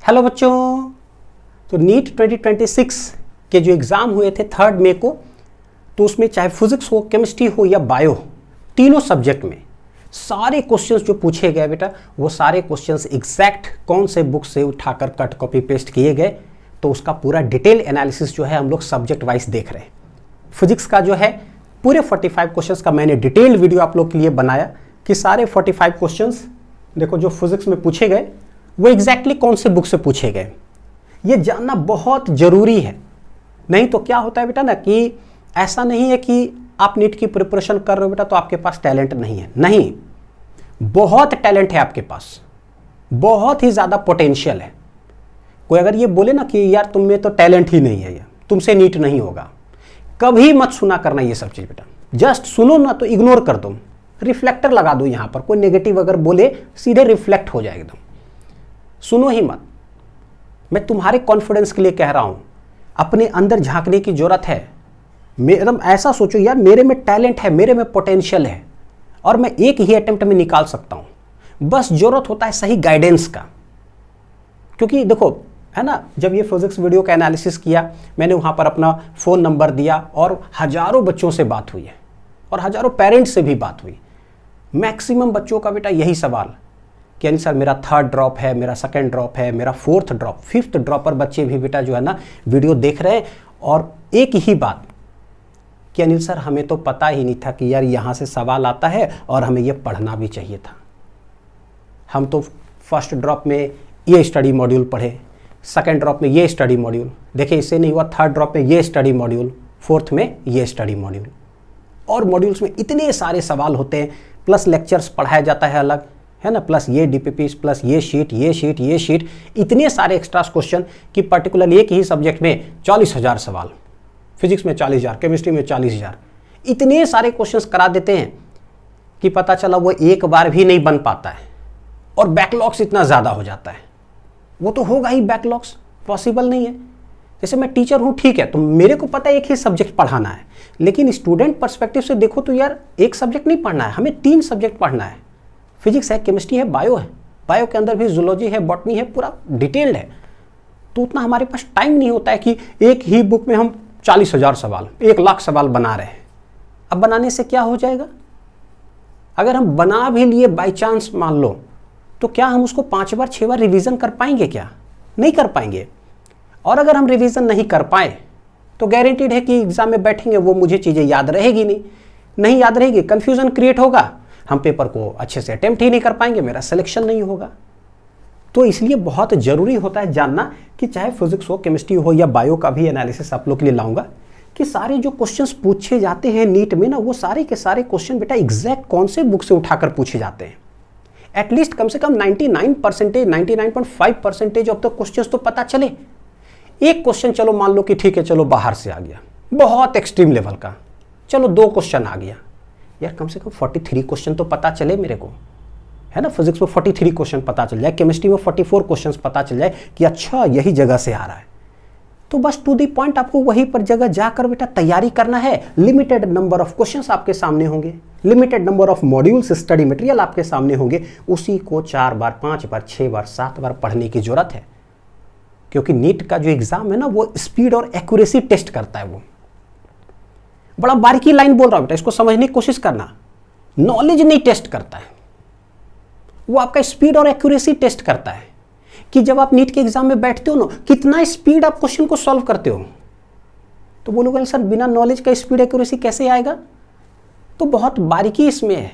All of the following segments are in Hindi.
हेलो बच्चों। तो नीट 2026 के जो एग्ज़ाम हुए थे 3 मई को, तो उसमें चाहे फिजिक्स हो, केमिस्ट्री हो या बायो, तीनों सब्जेक्ट में सारे क्वेश्चंस जो पूछे गए बेटा, वो सारे क्वेश्चंस एग्जैक्ट कौन से बुक से उठाकर कट कॉपी पेस्ट किए गए, तो उसका पूरा डिटेल एनालिसिस जो है हम लोग सब्जेक्ट वाइज देख रहे हैं। फिजिक्स का जो है पूरे 45 क्वेश्चंस का मैंने डिटेल्ड वीडियो आप लोग के लिए बनाया कि सारे 45 क्वेश्चंस देखो जो फिजिक्स में पूछे गए वो एग्जैक्टली कौन से बुक से पूछे गए। ये जानना बहुत ज़रूरी है, नहीं तो क्या होता है बेटा ना कि ऐसा नहीं है कि आप नीट की प्रिपरेशन कर रहे हो बेटा तो आपके पास टैलेंट नहीं है। नहीं, बहुत टैलेंट है आपके पास, बहुत ही ज़्यादा पोटेंशियल है। कोई अगर ये बोले ना कि यार तुम में तो टैलेंट ही नहीं है, यार तुमसे नीट नहीं होगा, कभी मत सुना करना ये सब चीज़ बेटा। जस्ट सुनो ना तो इग्नोर कर दो, रिफ्लेक्टर लगा दो यहाँ पर। कोई नेगेटिव अगर बोले सीधे रिफ्लेक्ट हो जाए एकदम, सुनो ही मत। मैं तुम्हारे कॉन्फिडेंस के लिए कह रहा हूँ, अपने अंदर झांकने की जरूरत है। एकदम ऐसा सोचो यार मेरे में टैलेंट है, मेरे में पोटेंशियल है और मैं एक ही अटेम्प्ट में निकाल सकता हूँ। बस जरूरत होता है सही गाइडेंस का। क्योंकि देखो है ना, जब ये फिजिक्स वीडियो का एनालिसिस किया मैंने वहाँ पर अपना फ़ोन नंबर दिया और हज़ारों बच्चों से बात हुई है और हज़ारों पेरेंट्स से भी बात हुई। मैक्सिमम बच्चों का बेटा यही सवाल कि यानी सर मेरा 3rd ड्रॉप है, मेरा 2nd ड्रॉप है, मेरा 4th ड्रॉप, 5th ड्रॉपर बच्चे भी बेटा जो है ना वीडियो देख रहे हैं और एक ही बात कि अनिल सर हमें तो पता ही नहीं था कि यार यहाँ से सवाल आता है और हमें ये पढ़ना भी चाहिए था। हम तो 1st ड्रॉप में ये स्टडी मॉड्यूल पढ़े, 2nd ड्रॉप में ये स्टडी मॉड्यूल, देखिए इससे नहीं हुआ 3rd ड्रॉप में ये स्टडी मॉड्यूल, 4th में ये स्टडी मॉड्यूल। और मॉड्यूल्स में इतने सारे सवाल होते हैं, प्लस लेक्चर्स पढ़ाया जाता है अलग, है ना, प्लस ये डीपीपी, प्लस ये शीट, ये शीट, ये शीट, इतने सारे एक्स्ट्रा क्वेश्चन कि पर्टिकुलर एक ही सब्जेक्ट में 40,000 सवाल, फिजिक्स में 40,000, केमिस्ट्री में 40,000, इतने सारे क्वेश्चंस करा देते हैं कि पता चला वो एक बार भी नहीं बन पाता है और बैकलॉग्स इतना ज़्यादा हो जाता है। वो तो होगा ही, बैकलॉग्स पॉसिबल नहीं है। जैसे मैं टीचर हूँ, ठीक है, तो मेरे को पता है एक ही सब्जेक्ट पढ़ाना है, लेकिन स्टूडेंट पर्सपेक्टिव से देखो तो यार एक सब्जेक्ट नहीं पढ़ना है, हमें 3 सब्जेक्ट पढ़ना है। फिजिक्स है, केमिस्ट्री है, बायो है, बायो के अंदर भी जूलॉजी है, बॉटनी है, पूरा डिटेल्ड है। तो उतना हमारे पास टाइम नहीं होता है कि एक ही बुक में हम 40,000 सवाल, 1,00,000 सवाल बना रहे हैं। अब बनाने से क्या हो जाएगा? अगर हम बना भी लिए बाई चांस मान लो, तो क्या हम उसको 5 बार 6 बार रिवीजन कर पाएंगे? क्या नहीं कर पाएंगे। और अगर हम रिवीजन नहीं कर पाए तो गारंटीड है कि एग्जाम में बैठेंगे वो मुझे चीज़ें याद रहेगी नहीं याद रहेगी, कन्फ्यूजन क्रिएट होगा, हम पेपर को अच्छे से अटेम्प्ट ही नहीं कर पाएंगे, मेरा सिलेक्शन नहीं होगा। तो इसलिए बहुत ज़रूरी होता है जानना कि चाहे फिजिक्स हो, केमिस्ट्री हो या बायो का भी एनालिसिस आप लोग के लिए लाऊंगा कि सारे जो क्वेश्चंस पूछे जाते हैं नीट में ना, वो सारे के सारे क्वेश्चन बेटा एग्जैक्ट कौन से बुक से उठाकर पूछे जाते हैं। एटलीस्ट कम से कम 99%, 99.5% अब तक क्वेश्चन तो पता चले। एक क्वेश्चन चलो मान लो कि ठीक है, चलो बाहर से आ गया, बहुत एक्सट्रीम लेवल का, चलो 2 क्वेश्चन आ गया, यार कम से कम 43 क्वेश्चन तो पता चले मेरे को, है ना। फिजिक्स में 43 क्वेश्चन पता चल जाए, केमिस्ट्री में 44 क्वेश्चन पता चल जाए कि अच्छा यही जगह से आ रहा है। तो बस टू दी पॉइंट आपको वहीं पर जगह जाकर बेटा तैयारी करना है। लिमिटेड नंबर ऑफ क्वेश्चंस आपके सामने होंगे, limited number of modules, study material आपके सामने होंगे, उसी को 4 बार, 5 बार, 6 बार, 7 बार पढ़ने की जरूरत है। क्योंकि नीट का जो एग्जाम है ना, वो स्पीड और एक्यूरेसी टेस्ट करता है। वो बड़ा बारीकी लाइन बोल रहा हूं बेटा, इसको समझने की कोशिश करना। नॉलेज नहीं टेस्ट करता है, वो आपका स्पीड और एक्यूरेसी टेस्ट करता है कि जब आप नीट के एग्जाम में बैठते हो ना, कितना स्पीड आप क्वेश्चन को सॉल्व करते हो। तो बोलोगे सर बिना नॉलेज का स्पीड एक्यूरेसी कैसे आएगा? तो बहुत बारीकी इसमें है।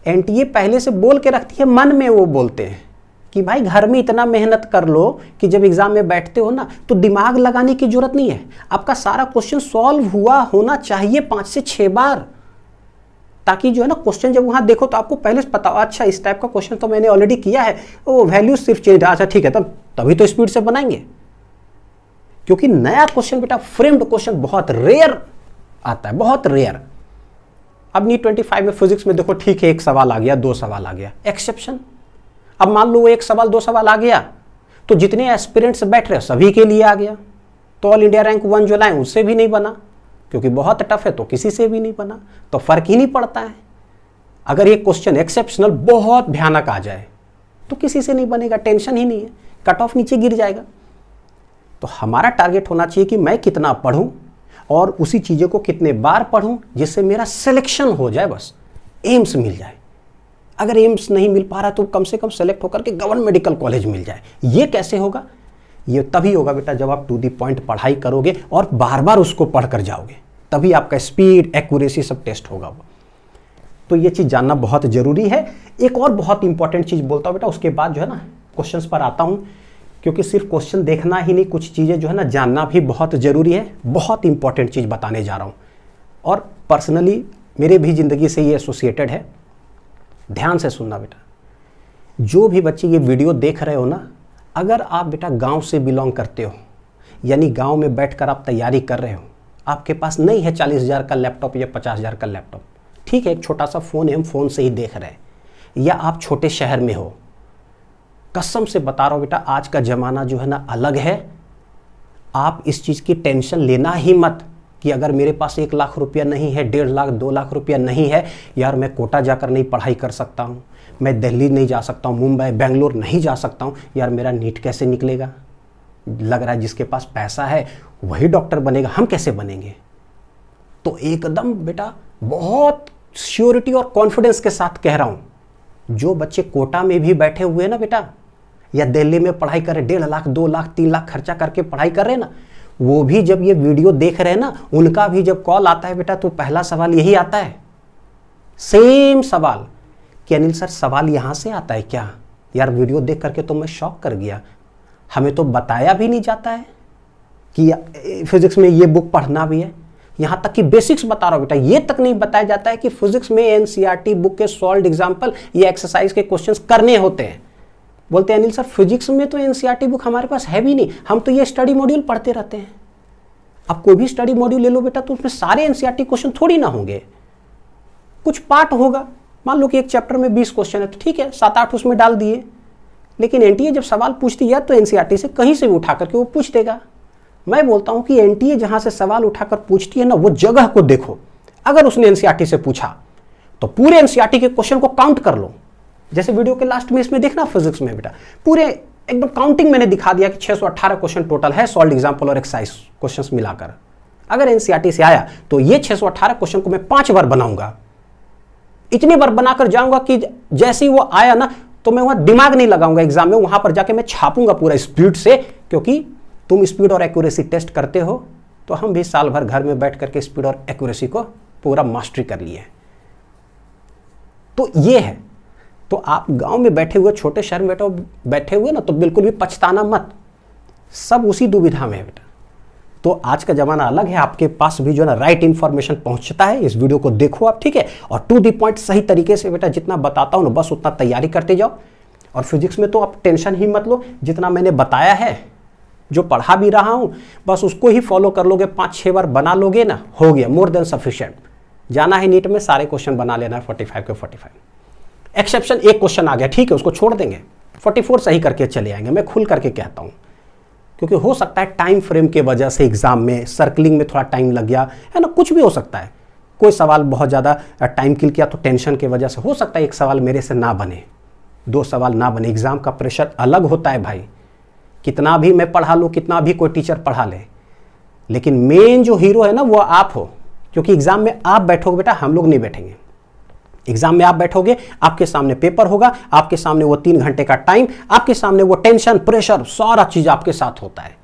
एनटीए पहले से बोल के रखती है, मन में वो बोलते हैं कि भाई घर में इतना मेहनत कर लो कि जब एग्जाम में बैठते हो ना तो दिमाग लगाने की जरूरत नहीं है, आपका सारा क्वेश्चन सॉल्व हुआ होना चाहिए 5 से 6 बार, ताकि जो है ना क्वेश्चन जब वहां देखो तो आपको पहले से पता हो, अच्छा इस टाइप का क्वेश्चन तो मैंने ऑलरेडी किया है, वो वैल्यू सिर्फ चेंज, अच्छा ठीक है, तभी तो स्पीड से बनाएंगे। क्योंकि नया क्वेश्चन बेटा, फ्रेम्ड क्वेश्चन बहुत रेयर आता है, बहुत रेयर। अब नीट 25 में फिजिक्स में देखो ठीक है, 1 सवाल आ गया, 2 सवाल आ गया, एक्सेप्शन। अब मान लो 1 सवाल 2 सवाल आ गया तो जितने एस्पिरेंट्स बैठ रहे सभी के लिए आ गया, तो ऑल इंडिया रैंक 1 जो लाए उससे भी नहीं बना, क्योंकि बहुत टफ है तो किसी से भी नहीं बना, तो फर्क ही नहीं पड़ता है। अगर ये क्वेश्चन एक्सेप्शनल बहुत भयानक आ जाए तो किसी से नहीं बनेगा, टेंशन ही नहीं है, कट ऑफ नीचे गिर जाएगा। तो हमारा टारगेट होना चाहिए कि मैं कितना पढूं और उसी चीज़ों को कितने बार पढूं जिससे मेरा सिलेक्शन हो जाए, बस एम्स मिल जाए। अगर एम्स नहीं मिल पा रहा तो कम से कम सेलेक्ट होकर के गवर्नमेंट मेडिकल कॉलेज मिल जाए। ये कैसे होगा? ये तभी होगा बेटा जब आप टू दी पॉइंट पढ़ाई करोगे और बार बार उसको पढ़ कर जाओगे, तभी आपका स्पीड, एक्यूरेसी सब टेस्ट होगा वो। तो ये चीज़ जानना बहुत ज़रूरी है। एक और बहुत इंपॉर्टेंट चीज़ बोलता हूँ बेटा, उसके बाद जो है ना क्वेश्चंस पर आता हूँ, क्योंकि सिर्फ क्वेश्चन देखना ही नहीं, कुछ चीज़ें जो है ना जानना भी बहुत ज़रूरी है। बहुत इंपॉर्टेंट चीज़ बताने जा रहा हूँ और पर्सनली मेरे भी ज़िंदगी से ये एसोसिएटेड है। ध्यान से सुनना बेटा। जो भी बच्चे ये वीडियो देख रहे हो ना, अगर आप बेटा गांव से बिलोंग करते हो, यानी गांव में बैठकर आप तैयारी कर रहे हो, आपके पास नहीं है 40,000 का लैपटॉप या 50,000 का लैपटॉप, ठीक है, एक छोटा सा फ़ोन है, हम फ़ोन से ही देख रहे हैं, या आप छोटे शहर में हो, कसम से बता रहा हूँ बेटा, आज का ज़माना जो है ना अलग है। आप इस चीज़ की टेंशन लेना ही मत कि अगर मेरे पास 1 लाख रुपया नहीं है, 1.5 लाख 2 लाख रुपया नहीं है, यार मैं कोटा जाकर नहीं पढ़ाई कर सकता हूँ, मैं दिल्ली नहीं जा सकता हूँ, मुंबई बेंगलोर नहीं जा सकता हूँ, यार मेरा नीट कैसे निकलेगा। लग रहा है जिसके पास पैसा है वही डॉक्टर बनेगा, हम कैसे बनेंगे। तो एकदम बेटा बहुत श्योरिटी और कॉन्फिडेंस के साथ कह रहा हूँ, जो बच्चे कोटा में भी बैठे हुए हैं ना बेटा, या दिल्ली में पढ़ाई कर रहे, 1.5 लाख 2 लाख 3 लाख खर्चा करके पढ़ाई कर रहे हैं ना, वो भी जब ये वीडियो देख रहे हैं ना, उनका भी जब कॉल आता है बेटा, तो पहला सवाल यही आता है, सेम सवाल कि अनिल सर सवाल यहाँ से आता है क्या? यार वीडियो देख करके तो मैं शॉक कर गया, हमें तो बताया भी नहीं जाता है कि फिजिक्स में ये बुक पढ़ना भी है। यहाँ तक कि बेसिक्स बता रहा हूँ बेटा, ये तक नहीं बताया जाता है कि फिजिक्स में एनसीईआरटी बुक के सॉल्व्ड एग्जाम्पल या एक्सरसाइज के क्वेश्चंस करने होते हैं। बोलते हैं अनिल सर फिजिक्स में तो एनसीईआरटी बुक हमारे पास है भी नहीं, हम तो ये स्टडी मॉड्यूल पढ़ते रहते हैं। अब कोई भी स्टडी मॉड्यूल ले लो बेटा, तो उसमें सारे एनसीईआरटी क्वेश्चन थोड़ी ना होंगे, कुछ पार्ट होगा। मान लो कि एक चैप्टर में 20 क्वेश्चन है, तो ठीक है 7-8 उसमें डाल दिए, लेकिन एनटीए जब सवाल पूछती है तो एनसीईआरटी से कहीं से भी उठा करके वो पूछ देगा। मैं बोलता हूं कि एनटीए जहां से सवाल उठाकर पूछती है ना, वो जगह को देखो। अगर उसने एनसीईआरटी से पूछा तो पूरे एनसीईआरटी के क्वेश्चन को काउंट कर लो। जैसे वीडियो के लास्ट में इसमें देखना फिजिक्स में बेटा, पूरे एकदम काउंटिंग मैंने दिखा दिया कि 618 क्वेश्चन टोटल है, सॉल्व्ड एग्जाम्पल और एक्सरसाइज क्वेश्चंस मिलाकर। अगर एनसीईआरटी से आया तो ये 618 क्वेश्चन को मैं 5 बार बनाऊंगा, इतनी बार बनाकर जाऊंगा कि जैसे ही वो आया ना, तो मैं वहां दिमाग नहीं लगाऊंगा एग्जाम में, वहां पर जाके मैं छापूंगा पूरा स्पीड से, क्योंकि तुम स्पीड और एक्यूरेसी टेस्ट करते हो, तो हम भी साल भर घर में बैठ करके स्पीड और एक्यूरेसी को पूरा मास्टरी कर लिए। तो ये है। तो आप गांव में बैठे हुए, छोटे शहर में बैठे हुए ना, तो बिल्कुल भी पछताना मत, सब उसी दुविधा में है बेटा। तो आज का ज़माना अलग है, आपके पास भी जो है ना राइट इन्फॉर्मेशन पहुंचता है। इस वीडियो को देखो आप, ठीक है, और टू दी पॉइंट सही तरीके से बेटा जितना बताता हूं ना, बस उतना तैयारी करते जाओ। और फिजिक्स में तो आप टेंशन ही मत लो, जितना मैंने बताया है, जो पढ़ा भी रहा हूं, बस उसको ही फॉलो कर लोगे, 5-6 बार बना लोगे ना, हो गया, मोर देन सफिशिएंट। जाना है नीट में, सारे क्वेश्चन बना लेना है 45 के 45। एक्सेप्शन एक क्वेश्चन आ गया, ठीक है, उसको छोड़ देंगे, 44 सही करके चले आएंगे। मैं खुल करके कहता हूं, क्योंकि हो सकता है टाइम फ्रेम के वजह से एग्जाम में सर्कलिंग में थोड़ा टाइम लग गया है ना, कुछ भी हो सकता है। कोई सवाल बहुत ज़्यादा टाइम किल किया तो टेंशन के वजह से हो सकता है एक सवाल मेरे से ना बने, 2 सवाल ना बने। एग्जाम का प्रेशर अलग होता है भाई, कितना भी मैं पढ़ा लूँ, कितना भी कोई टीचर पढ़ा ले, लेकिन मेन जो हीरो है ना वो आप हो, क्योंकि एग्जाम में आप बैठोगे बेटा, हम लोग नहीं बैठेंगे। एग्जाम में आप बैठोगे, आपके सामने पेपर होगा, आपके सामने वो 3 घंटे का टाइम, आपके सामने वो टेंशन, प्रेशर, सारा चीज आपके साथ होता है।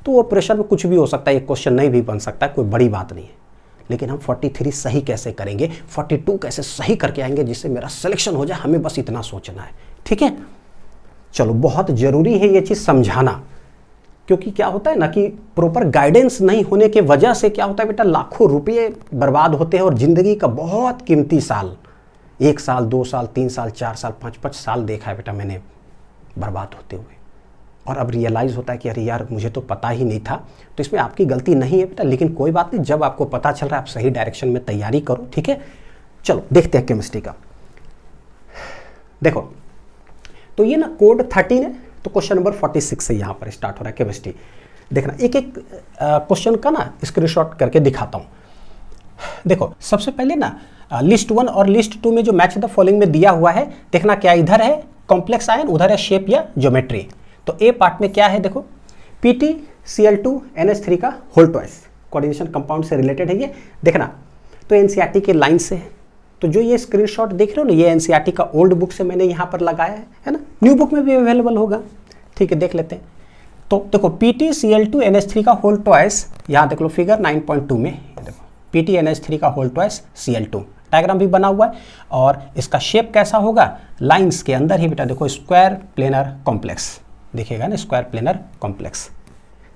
तो वो प्रेशर में कुछ भी हो सकता है, एक क्वेश्चन नहीं भी बन सकता है, कोई बड़ी बात नहीं है। लेकिन हम 43 सही कैसे करेंगे, 42 कैसे सही करके आएंगे जिससे मेरा सिलेक्शन हो जाए, हमें बस इतना सोचना है, ठीक है। चलो, बहुत जरूरी है ये चीज समझाना, क्योंकि क्या होता है ना कि प्रॉपर गाइडेंस नहीं होने के वजह से क्या होता है बेटा, लाखों रुपये बर्बाद होते हैं और जिंदगी का बहुत कीमती साल, 1 साल 2 साल 3 साल 4 साल 5-5 साल देखा है बेटा मैंने बर्बाद होते हुए। और अब रियलाइज़ होता है कि अरे यार मुझे तो पता ही नहीं था। तो इसमें आपकी गलती नहीं है बेटा, लेकिन कोई बात नहीं, जब आपको पता चल रहा है आप सही डायरेक्शन में तैयारी करो, ठीक है। चलो देखते हैं केमिस्ट्री का। देखो, तो ये ना कोड 13 है, तो क्वेश्चन नंबर 46 से यहाँ पर स्टार्ट हो रहा है केमिस्ट्री। देखना, एक एक क्वेश्चन का ना स्क्रीनशॉट करके दिखाता हूँ। देखो, सबसे पहले ना लिस्ट 1 और लिस्ट 2 में जो मैच द फॉलोइंग में दिया हुआ है, देखना क्या इधर है कॉम्प्लेक्स आयन, उधर है शेप या ज्योमेट्री। तो ए पार्ट में क्या है देखो, PtCl2NH3 का होल ट्वाइस कोऑर्डिनेशन कंपाउंड से रिलेटेड है ये, देखना। तो एनसीईआरटी के लाइन से है, तो जो ये स्क्रीनशॉट देख रहे हो ना, ये एनसीईआरटी का ओल्ड बुक से मैंने यहाँ पर लगाया है ना, न्यू बुक में भी अवेलेबल होगा, ठीक है, देख लेते हैं। तो देखो PtCl2NH3 का होल ट्वाइस, यहाँ देख लो फिगर 9.2 में, देखो PtNH3 का होल ट्वाइस Cl2, डायग्राम भी बना हुआ है। और इसका शेप कैसा होगा, लाइंस के अंदर ही बेटा देखो स्क्वायर प्लेनर कॉम्प्लेक्स दिखेगा ना, स्क्वायर प्लेनर कॉम्प्लेक्स।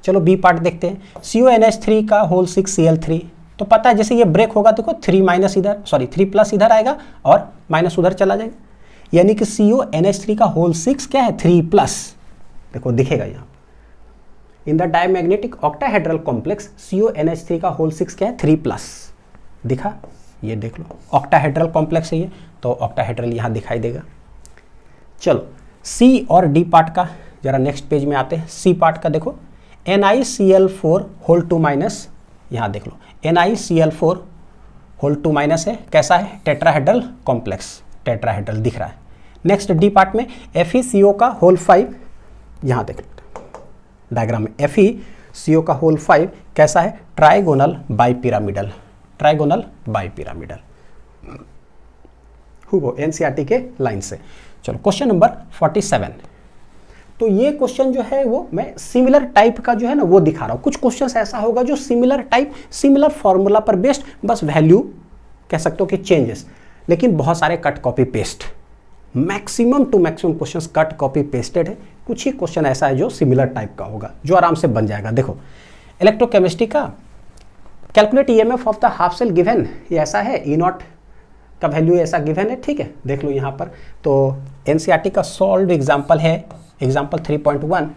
चलो बी पार्ट देखते हैं, CONH3 का होल 6 Cl3, तो पता है जैसे ये ब्रेक होगा देखो 3 प्लस इधर आएगा और माइनस उधर चला जाएगा, यानी कि CONH3 का होल 6 क्या है 3 प्लस, देखो दिखेगा यहाँ in the diamagnetic octahedral complex CONH3 का होल 6 क्या है 3 प्लस, दिखा, ये देख लो ऑक्टाहेड्रल कॉम्प्लेक्स है ये, तो ऑक्टाहेड्रल यहाँ दिखाई देगा। चलो सी और डी पार्ट का जरा नेक्स्ट पेज में आते हैं। सी पार्ट का देखो NiCl4 होल 2 माइनस, यहाँ देख लो NiCl4 होल 2 माइनस है, कैसा है टेट्राहेड्रल कॉम्प्लेक्स, टेट्राहेड्रल दिख रहा है। नेक्स्ट डी पार्ट में FeCO का होल 5, यहाँ देख लो डायग्राम में FeCO का होल 5 कैसा है ट्राइगोनल बाइपिरामिडल, ट्राइगोनल बाइपिरामिडल, हुबो एनसीईआरटी के लाइन से। चलो क्वेश्चन नंबर 47, तो ये क्वेश्चन जो है वो मैं सिमिलर टाइप का जो है ना वो दिखा रहा हूँ। कुछ क्वेश्चन ऐसा होगा जो सिमिलर टाइप, सिमिलर फॉर्मूला पर बेस्ड, बस वैल्यू कह सकते हो कि चेंजेस, लेकिन बहुत सारे cut copy paste, maximum to maximum questions cut copy pasted है। कुछ ही क्वेश्चन ऐसा है जो सिमिलर टाइप का होगा, जो आराम से बन जाएगा। देखो इलेक्ट्रोकेमिस्ट्री का calculate EMF of the half cell given, ये ऐसा है E0 का वैल्यू ऐसा गिवन है, ठीक है, देख लो यहाँ पर। तो एनसीईआरटी का सॉल्व एग्जाम्पल है example 3.1,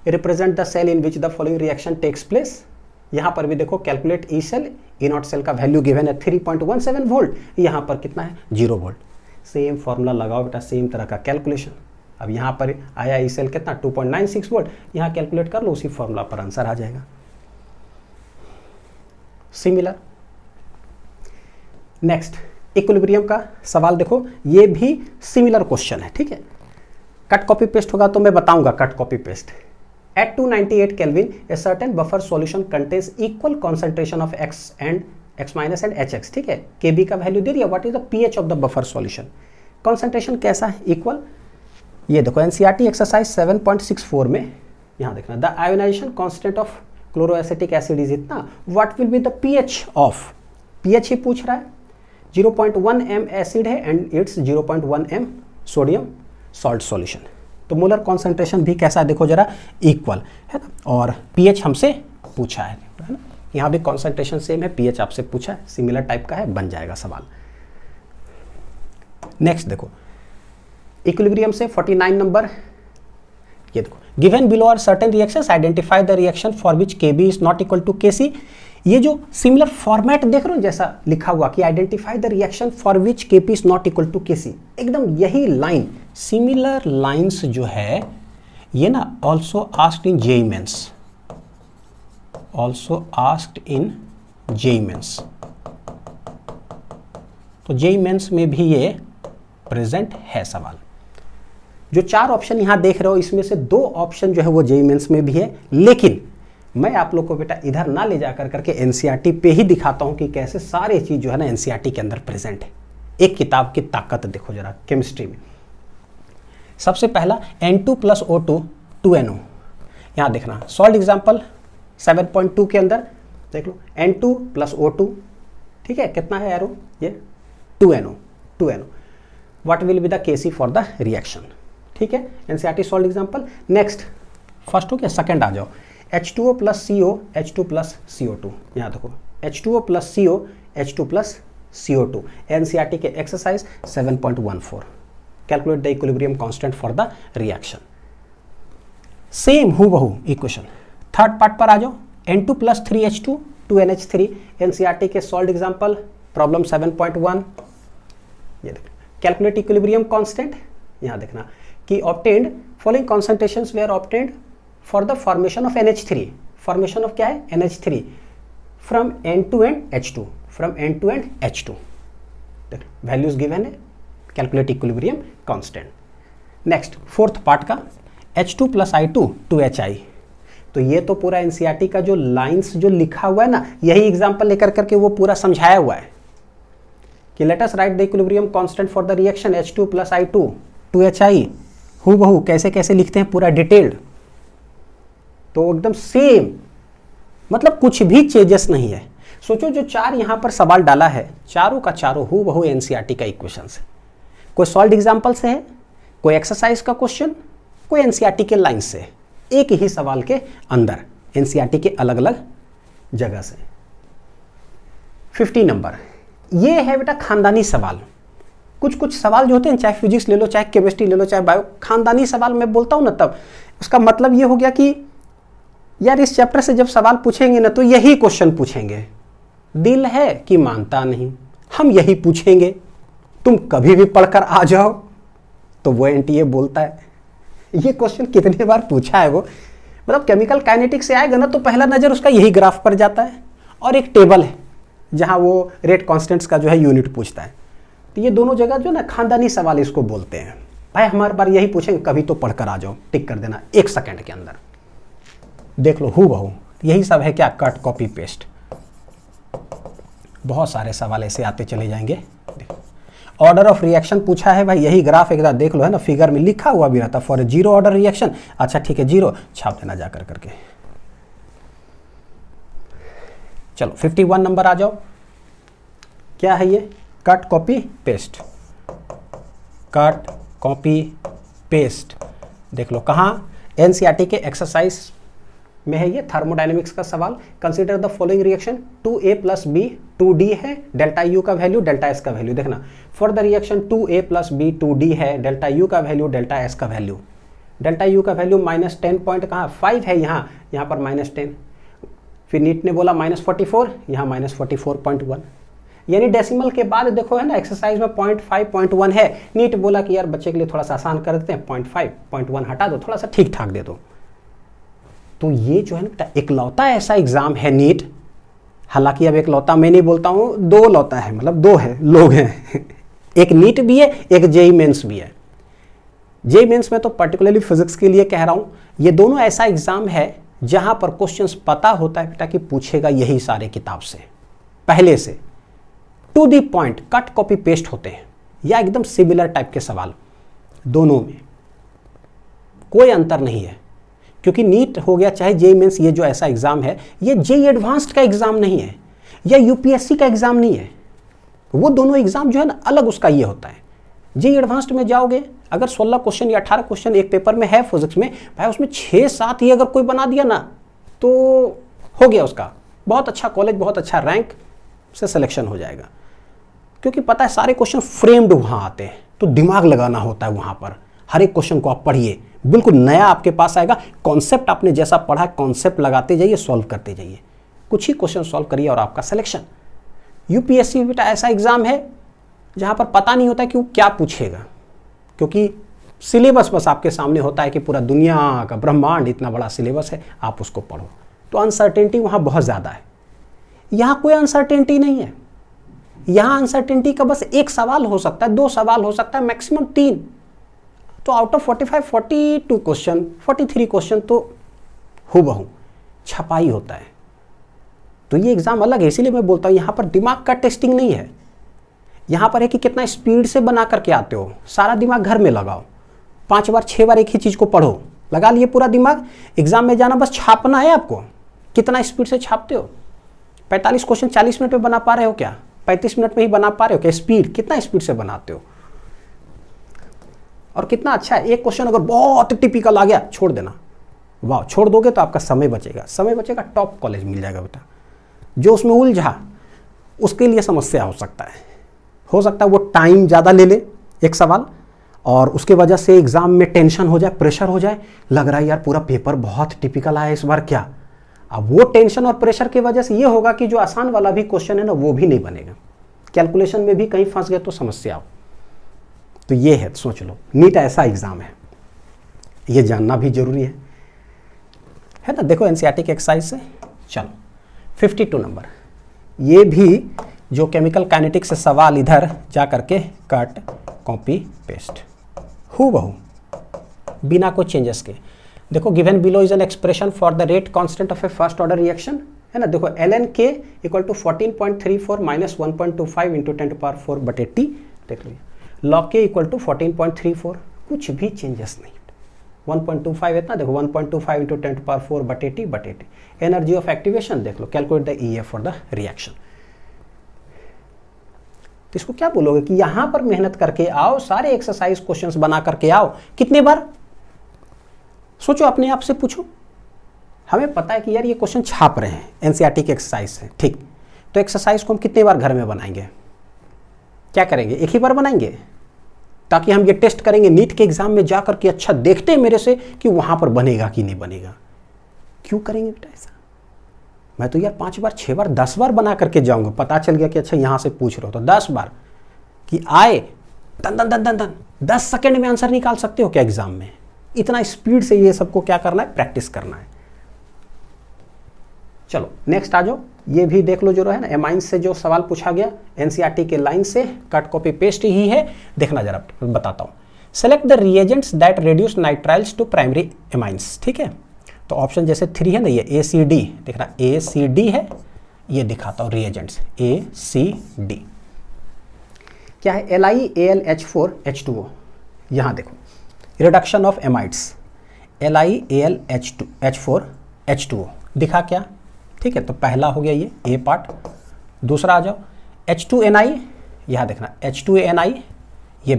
represent the cell in which the following reaction takes place. यहाँ पर भी देखो calculate E cell, E0 cell का वैल्यू गिवन है 3.17 वोल्ट, यहाँ पर कितना है 0 वोल्ट। सेम फॉर्मूला लगाओ बेटा, सेम तरह का कैलकुलेशन। अब यहाँ पर आया ई सेल कितना 2.96 वोल्ट, यहाँ कैलकुलेट कर लो, उसी फॉर्मूला पर आंसर आ जाएगा। सिमिलर। नेक्स्ट इक्विलिब्रियम का सवाल देखो, ये भी सिमिलर क्वेश्चन है, ठीक है। कट कॉपी पेस्ट होगा तो मैं बताऊंगा cut copy paste. At 298 kelvin a certain buffer solution contains equal concentration of X and X minus and HX, ठीक है। KB का वैल्यू दे दिया, what is the pH of the buffer solution, concentration कैसा है इक्वल। ये देखो एनसीईआरटी एक्सरसाइज 7.64 में यहाँ देखना, the ionisation constant of chloroacetic acid is इतना, what will be the pH of, pH ही पूछ रहा है। 0.1 m एसिड है and it's 0.1 m sodium salt solution. तो मोलर कॉन्सेंट्रेशन भी कैसा है देखो जरा, इक्वल है ना, और pH हमसे पूछा है ना, यहाँ भी कॉन्सेंट्रेशन सेम है, pH आपसे पूछा है, सिमिलर टाइप का है, बन जाएगा सवाल। नेक्स्ट देखो इक्विलिब्रियम से 49 नंबर, ये देखो given below are certain reactions, identify the reaction for which KB is not equal to KC। ये जो सिमिलर फॉर्मेट देख रहे हो जैसा लिखा हुआ कि identify the reaction for which KP is not equal to KC, एकदम यही लाइन, सिमिलर लाइंस जो है ये ना also asked in JEE Mains, also asked in JEE Mains. तो JEE मेंस में भी ये प्रेजेंट है सवाल। जो 4 ऑप्शन यहां देख रहे हो इसमें से 2 ऑप्शन जो है वो JEE मेंस में भी है, लेकिन मैं आप लोग को बेटा इधर ना ले जाकर करके एनसीईआरटी पे ही दिखाता हूं कि कैसे सारे चीज जो है ना एनसीईआरटी के अंदर प्रेजेंट है। एक किताब की ताकत देखो जरा केमिस्ट्री में। सबसे पहला N2 + O2 2NO, यहां देखना सॉल्व एग्जांपल 7.2 के अंदर देख लो N2 + O2, ठीक है, कितना है एरो ये 2NO। What will be the KC for the reaction, ठीक है, NCERT solve example. Next first हो गया, सेकंड आ जाओ, H2O + CO H2 + CO2, यहाँ देखो H2O + CO H2 + CO2, NCERT के exercise 7.14, calculate the equilibrium constant for the reaction. Same हूबहू इक्वेशन। थर्ड पार्ट पर आ जाओ, N2 + 3H2 2NH3, एनसीईआरटी के सॉल्व एग्जांपल प्रॉब्लम 7.1, ये देखो कैलकुलेट इक्विलिब्रियम कांस्टेंट, यहाँ देखना कि obtained following concentrations where obtained for the formation of NH3, formation of क्या है NH3 from N2 and H2, from N2 and H2, values given है, calculate equilibrium constant. Next fourth part का H2 + I2 2HI। तो ये तो पूरा एनसीईआरटी का जो लाइंस जो लिखा हुआ है ना, यही एग्जांपल लेकर करके वो पूरा समझाया हुआ है कि let us right the equilibrium constant for the reaction H2 + I2 2HI। हूबहू कैसे कैसे लिखते हैं, पूरा डिटेल्ड। तो एकदम सेम, मतलब कुछ भी चेंजेस नहीं है। सोचो जो चार यहां पर सवाल डाला है, चारों का चारों हूबहू एनसीईआरटी का इक्वेशन है। कोई सॉल्व एग्जाम्पल से है, कोई एक्सरसाइज का क्वेश्चन, कोई एनसीईआरटी के लाइन से, एक ही सवाल के अंदर एनसीईआरटी के अलग अलग जगह से। 50 नंबर, ये है बेटा खानदानी सवाल। कुछ कुछ सवाल जो होते हैं, चाहे फिजिक्स ले लो, चाहे केमिस्ट्री ले लो, चाहे बायो, खानदानी सवाल मैं बोलता हूं ना, तब उसका मतलब ये हो गया कि यार इस चैप्टर से जब सवाल पूछेंगे ना तो यही क्वेश्चन पूछेंगे। दिल है कि मानता नहीं, हम यही पूछेंगे, तुम कभी भी पढ़कर आ जाओ। तो वो एनटीए बोलता है ये क्वेश्चन कितने बार पूछा है वो, मतलब केमिकल काइनेटिक्स से आएगा ना तो पहला नजर उसका यही ग्राफ पर जाता है, और एक टेबल है जहां वो रेट कांस्टेंट्स का जो है यूनिट पूछता है। तो ये दोनों जगह जो ना खानदानी सवाल इसको बोलते हैं। भाई हमारे बार यही पूछेंगे, कभी तो पढ़कर आ जाओ, टिक कर देना 1 सेकंड के अंदर। देख लो हूबहू यही सब है क्या, कट कॉपी पेस्ट। बहुत सारे सवाल ऐसे आते चले जाएंगे। ऑर्डर ऑफ रिएक्शन पूछा है भाई, यही ग्राफ एक बार देख लो, है ना, फिगर में लिखा हुआ भी रहता फॉर 0 ऑर्डर रिएक्शन। अच्छा ठीक है, 0 छाप देना जाकर करके। चलो 51 नंबर आ जाओ। क्या है ये, cut copy paste. Cut copy paste देख लो कहाँ, एनसीईआरटी के एक्सरसाइज में है ये, थर्मोडायनेमिक्स का सवाल। Consider the following reaction 2A + B 2D है, डेल्टा U का वैल्यू डेल्टा S का वैल्यू देखना। For the reaction 2A + B 2D है, डेल्टा U का वैल्यू डेल्टा S का वैल्यू। डेल्टा U का वैल्यू -10 पॉइंट कहाँ 5 है, यहाँ पर -10। फिर नीट ने बोला -44, यहाँ -44.1, यानी डेसिमल के बाद देखो है ना, एक्सरसाइज में 0.5 0.1 है। नीट बोला कि यार बच्चे के लिए थोड़ा सा आसान कर देते हैं, 0.5 0.1 हटा दो, थोड़ा सा ठीक ठाक दे दो। तो ये जो है ना इकलौता ऐसा एग्जाम है नीट, हालांकि अब इकलौता मैं नहीं बोलता हूँ, 2 लौता है, मतलब 2 है लोग हैं एक नीट भी है, एक जेई मेंस भी है। जेई मेंस में तो पर्टिकुलरली फिजिक्स के लिए कह रहा हूँ, ये दोनों ऐसा एग्जाम है जहां पर क्वेश्चंस पता होता है बेटा कि पूछेगा यही सारे किताब से पहले से, to the point, cut copy paste होते हैं, या एकदम सिमिलर टाइप के सवाल। दोनों में कोई अंतर नहीं है, क्योंकि नीट हो गया चाहे जेईई मेंस, ये जो ऐसा एग्जाम है ये जेईई एडवांस्ड का एग्जाम नहीं है या यूपीएससी का एग्जाम नहीं है। वो दोनों एग्जाम जो है ना अलग उसका ये होता है। जेईई एडवांस्ड में जाओगे, अगर 16 क्वेश्चन या 18 क्वेश्चन एक पेपर में है फिजिक्स में, भाई उसमें 6-7 ही अगर कोई बना दिया ना तो हो गया उसका, बहुत अच्छा कॉलेज, बहुत अच्छा रैंक से सिलेक्शन हो जाएगा। क्योंकि पता है सारे क्वेश्चन फ्रेम्ड वहाँ आते हैं, तो दिमाग लगाना होता है वहाँ पर। हर एक क्वेश्चन को आप पढ़िए, बिल्कुल नया आपके पास आएगा, कॉन्सेप्ट आपने जैसा पढ़ा कॉन्सेप्ट लगाते जाइए, सॉल्व करते जाइए, कुछ ही क्वेश्चन सॉल्व करिए और आपका सिलेक्शन। यूपीएससी बेटा ऐसा एग्जाम है जहाँ पर पता नहीं होता कि वो क्या पूछेगा, क्योंकि सिलेबस बस आपके सामने होता है कि पूरा दुनिया का ब्रह्मांड इतना बड़ा सिलेबस है, आप उसको पढ़ो, तो अनसर्टेनिटी वहाँ बहुत ज़्यादा है। यहाँ कोई अनसर्टेनिटी नहीं है, यहाँ अनसर्टेनिटी का बस एक सवाल हो सकता है, 2 सवाल हो सकता है, मैक्सिमम 3। तो आउट ऑफ 45 42 क्वेश्चन, 43 क्वेश्चन तो हूबहू छपाई होता है। तो ये एग्जाम अलग है, इसीलिए मैं बोलता हूँ यहाँ पर दिमाग का टेस्टिंग नहीं है। यहाँ पर है कि कितना स्पीड से बना करके आते हो, सारा दिमाग घर में लगाओ, 5 बार 6 बार एक ही चीज़ को पढ़ो, लगा लिए पूरा दिमाग, एग्जाम में जाना बस छापना है आपको। कितना स्पीड से छापते हो, 45 क्वेश्चन 40 मिनट में बना पा रहे हो क्या, 35 मिनट में ही बना पा रहे हो क्या, स्पीड कितना स्पीड से बनाते हो। और कितना अच्छा है, एक क्वेश्चन अगर बहुत टिपिकल आ गया छोड़ देना, वाह, छोड़ दोगे तो आपका समय बचेगा, समय बचेगा, टॉप कॉलेज मिल जाएगा बेटा। जो उसमें उलझा उसके लिए समस्या हो सकता है वो टाइम ज़्यादा ले ले एक सवाल, और उसके वजह से एग्जाम में टेंशन हो जाए, प्रेशर हो जाए, लग रहा है यार पूरा पेपर बहुत टिपिकल आया इस बार क्या। अब वो टेंशन और प्रेशर की वजह से ये होगा कि जो आसान वाला भी क्वेश्चन है ना वो भी नहीं बनेगा, कैलकुलेशन में भी कहीं फंस गए तो समस्या हो। तो ये है, सोच लो नीट ऐसा एग्जाम है, ये जानना भी जरूरी है ना। देखो एनसीईआरटी के एक्सरसाइज से, चलो 52 नंबर, ये भी जो केमिकल काइनेटिक्स से सवाल इधर जा करके कट कॉपी पेस्ट हूबहू बिना कोई चेंजेस के। देखो given below is an expression for the rate constant of a first order reaction, है ना। देखो ln k equal to 14.34 minus 1.25 into 10⁻⁴/80 देख लीजिए। log k इक्वल टू 14.34, कुछ भी चेंजेस नहीं। 1.25 इतना देखो 1.25 इंटू 10⁻⁴/80 एनर्जी ऑफ एक्टिवेशन देख लो, calculate the EF for the reaction. तो इसको क्या बोलोगे कि यहां पर मेहनत करके आओ, सारे एक्सरसाइज क्वेश्चंस बना करके आओ। कितने बार सोचो, अपने आप से पूछो। हमें पता है कि यार ये क्वेश्चन छाप रहे हैं, एनसीईआरटी के एक्सरसाइज है, ठीक। तो एक्सरसाइज को हम कितने बार घर में बनाएंगे? क्या करेंगे, एक ही बार बनाएंगे, ताकि हम ये टेस्ट करेंगे नीट के एग्जाम में जाकर के। अच्छा देखते हैं मेरे से कि वहां पर बनेगा कि नहीं बनेगा। क्यों करेंगे बेटा ऐसा? मैं तो यार 5 बार 6 बार 10 बार बना करके जाऊंगा। पता चल गया कि अच्छा यहां से पूछ रहे हो तो 10 बार कि आए दन दन दन दन दन 10 सेकेंड में आंसर निकाल सकते हो क्या एग्जाम में? इतना स्पीड से ये सबको क्या करना है, प्रैक्टिस करना है। चलो नेक्स्ट आ जाओ, ये भी देख लो जो है ना, एमाइंस से जो सवाल पूछा गया एनसीईआरटी के लाइन से, कट कॉपी पेस्ट ही है। देखना जरा, बताता हूं। Select the reagents that reduce nitriles to primary amines, ठीक है। तो ऑप्शन जैसे 3 है ना, ये ACD देख रहा, ACD है, ये दिखाता हूं रिएजेंट्स ACD क्या है, LiAlH4H2O। यहां देखो रिडक्शन ऑफ एमाइड्स LiAlH4H2O दिखा क्या, ठीक है। तो पहला हो गया ये A पार्ट। दूसरा आ जाओ H2Ni, यहां देखना H2Ni, ये